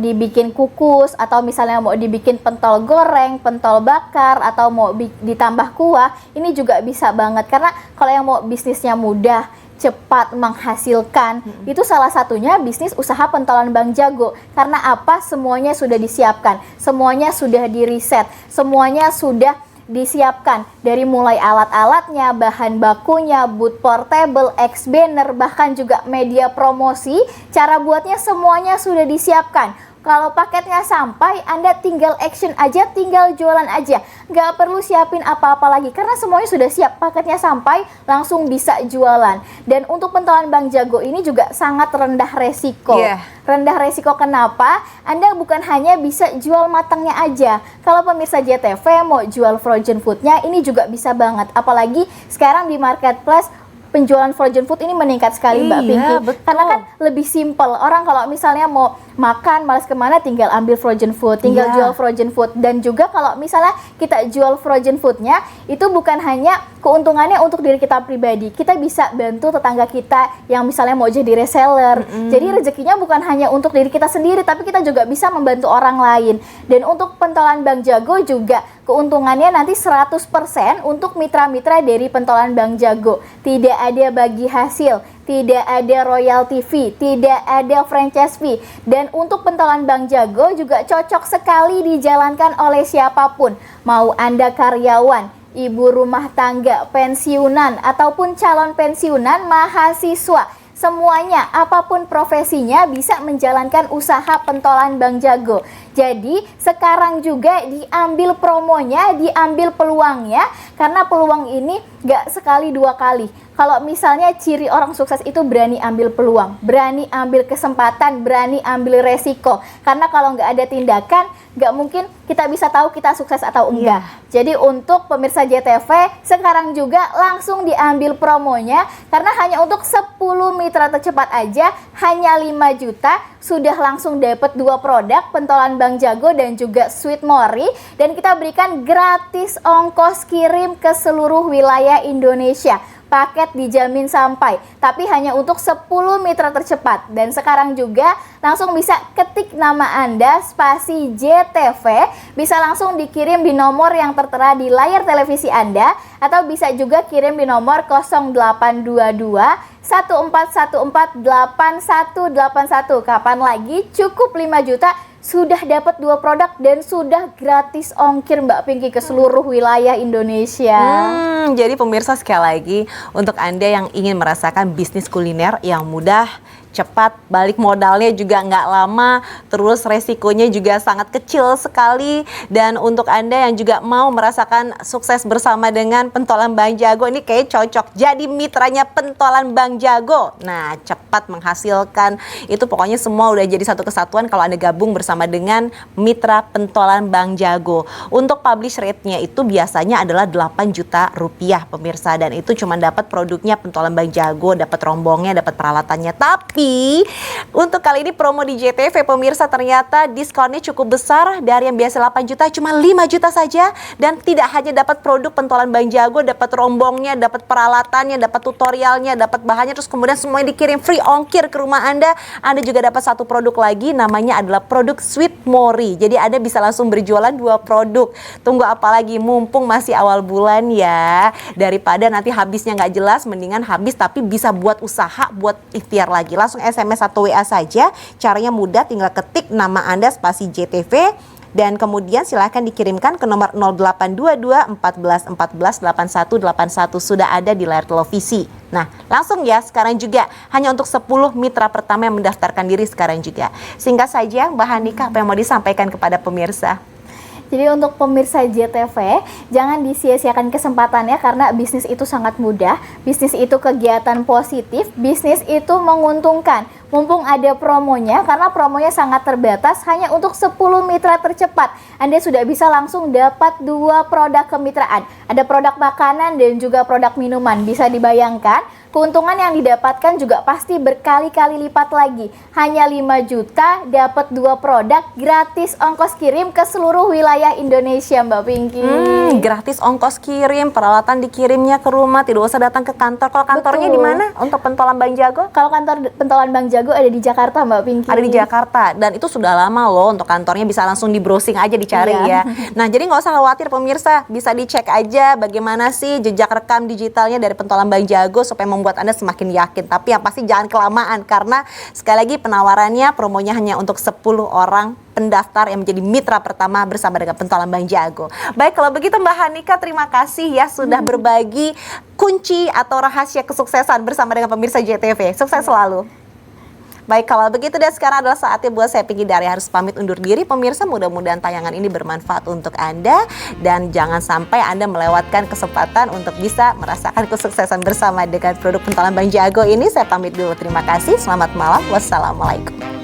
dibikin kukus atau misalnya mau dibikin pentol goreng, pentol bakar atau mau ditambah kuah, ini juga bisa banget karena kalau yang mau bisnisnya mudah, cepat menghasilkan, itu salah satunya bisnis usaha pentolan Bang Jago. Karena apa? Semuanya sudah disiapkan, semuanya sudah diriset, semuanya sudah disiapkan dari mulai alat-alatnya, bahan bakunya, booth portable, X banner, bahkan juga media promosi, cara buatnya semuanya sudah disiapkan. Kalau paketnya sampai, Anda tinggal action aja, tinggal jualan aja. Nggak perlu siapin apa-apa lagi, karena semuanya sudah siap. Paketnya sampai, langsung bisa jualan. Dan untuk pentolan Bang Jago ini juga sangat rendah resiko. Rendah resiko kenapa? Anda bukan hanya bisa jual matangnya aja. Kalau pemirsa JTV mau jual frozen foodnya, ini juga bisa banget. Apalagi sekarang di marketplace, penjualan frozen food ini meningkat sekali Mbak Pinky. Karena kan lebih simple. Orang kalau misalnya mau makan malas kemana, tinggal ambil frozen food, tinggal jual frozen food. Dan juga kalau misalnya kita jual frozen foodnya, itu bukan hanya keuntungannya untuk diri kita pribadi, kita bisa bantu tetangga kita yang misalnya mau jadi reseller. Jadi rezekinya bukan hanya untuk diri kita sendiri, tapi kita juga bisa membantu orang lain. Dan untuk pentolan Bang Jago juga keuntungannya nanti 100% untuk mitra-mitra dari pentolan Bang Jago. Tidak ada bagi hasil, tidak ada royalty fee, tidak ada franchise fee. Dan untuk pentolan Bang Jago juga cocok sekali dijalankan oleh siapapun. Mau Anda karyawan, ibu rumah tangga, pensiunan, ataupun calon pensiunan, mahasiswa, semuanya, apapun profesinya bisa menjalankan usaha pentolan Bang Jago. Jadi sekarang juga diambil promonya, diambil peluangnya, karena peluang ini gak sekali 2 kali. Kalau misalnya ciri orang sukses itu berani ambil peluang, berani ambil kesempatan, berani ambil resiko. Karena kalau nggak ada tindakan, nggak mungkin kita bisa tahu kita sukses atau enggak. Jadi untuk pemirsa JTV, sekarang juga langsung diambil promonya, karena hanya untuk 10 mitra tercepat aja, hanya 5 juta, sudah langsung dapat 2 produk, pentolan Bang Jago dan juga Sweet Mori. Dan kita berikan gratis ongkos kirim ke seluruh wilayah Indonesia. Paket dijamin sampai, tapi hanya untuk 10 mitra tercepat. Dan sekarang juga langsung bisa ketik nama Anda, spasi JTV, bisa langsung dikirim di nomor yang tertera di layar televisi Anda, atau bisa juga kirim di nomor 0822 1414 8181. Kapan lagi? Cukup 5 juta sudah dapat 2 produk dan sudah gratis ongkir Mbak Pinky ke seluruh wilayah Indonesia. Jadi pemirsa sekali lagi, untuk Anda yang ingin merasakan bisnis kuliner yang mudah, cepat, balik modalnya juga nggak lama, terus resikonya juga sangat kecil sekali. Dan untuk Anda yang juga mau merasakan sukses bersama dengan pentolan Bang Jago, ini kayak cocok jadi mitranya pentolan Bang Jago. Nah, cepat menghasilkan, itu pokoknya semua udah jadi satu kesatuan kalau Anda gabung bersama dengan mitra pentolan Bang Jago. Untuk publish rate-nya itu biasanya adalah 8 juta rupiah pemirsa, dan itu cuma dapat produknya pentolan Bang Jago, dapat rombongnya, dapat peralatannya. Tapi Untuk kali ini promo di JTV pemirsa ternyata diskonnya cukup besar, dari yang biasa 8 juta cuma 5 juta saja, dan tidak hanya dapat produk pentolan Bang Jago, dapat rombongnya, dapat peralatannya, dapat tutorialnya, dapat bahannya, terus kemudian semuanya dikirim free ongkir ke rumah Anda. Anda juga dapat satu produk lagi, namanya adalah produk Sweet Mori. Jadi Anda bisa langsung berjualan 2 produk. Tunggu apa lagi, mumpung masih awal bulan ya. Daripada nanti habisnya nggak jelas, mendingan habis tapi bisa buat usaha, buat ikhtiar lagi. Langsung SMS atau WA saja, caranya mudah, tinggal ketik nama Anda spasi JTV dan kemudian silahkan dikirimkan ke nomor 0822 14 14 8181, sudah ada di layar televisi. Nah, langsung ya sekarang juga hanya untuk 10 mitra pertama yang mendaftarkan diri sekarang juga. Singkat saja Mbak Hanika, apa yang mau disampaikan kepada pemirsa? Jadi untuk pemirsa JTV, jangan disia-siakan kesempatannya karena bisnis itu sangat mudah, bisnis itu kegiatan positif, bisnis itu menguntungkan. Mumpung ada promonya, karena promonya sangat terbatas, hanya untuk 10 mitra tercepat. Anda sudah bisa langsung dapat 2 produk kemitraan. Ada produk makanan dan juga produk minuman. Bisa dibayangkan, keuntungan yang didapatkan juga pasti berkali-kali lipat lagi. Hanya 5 juta dapat 2 produk, gratis ongkos kirim ke seluruh wilayah Indonesia, Mbak Pinky. Gratis ongkos kirim, peralatan dikirimnya ke rumah, tidak usah datang ke kantor. Kalau kantornya di mana untuk pentolan Bang Jago? Kalau kantor pentolan Bang Jago ada di Jakarta, Mbak Pinky. Ada di Jakarta, dan itu sudah lama loh untuk kantornya, bisa langsung di browsing aja, dicari ya. Nah, jadi nggak usah khawatir pemirsa, bisa dicek aja bagaimana sih jejak rekam digitalnya dari pentolan Bang Jago supaya membuat Anda semakin yakin. Tapi yang pasti jangan kelamaan, karena sekali lagi penawarannya, promonya hanya untuk 10 orang pendaftar yang menjadi mitra pertama bersama dengan pentolan Bang Jago. Baik, kalau begitu Mbak Hanika, terima kasih ya sudah berbagi kunci atau rahasia kesuksesan bersama dengan pemirsa JTV. Sukses selalu. Baik, kalau begitu dan sekarang adalah saatnya buat saya Pinky Dari harus pamit undur diri. Pemirsa, mudah-mudahan tayangan ini bermanfaat untuk Anda dan jangan sampai Anda melewatkan kesempatan untuk bisa merasakan kesuksesan bersama dengan produk pentolan Bang Jago ini. Saya pamit dulu, terima kasih, selamat malam, wassalamualaikum.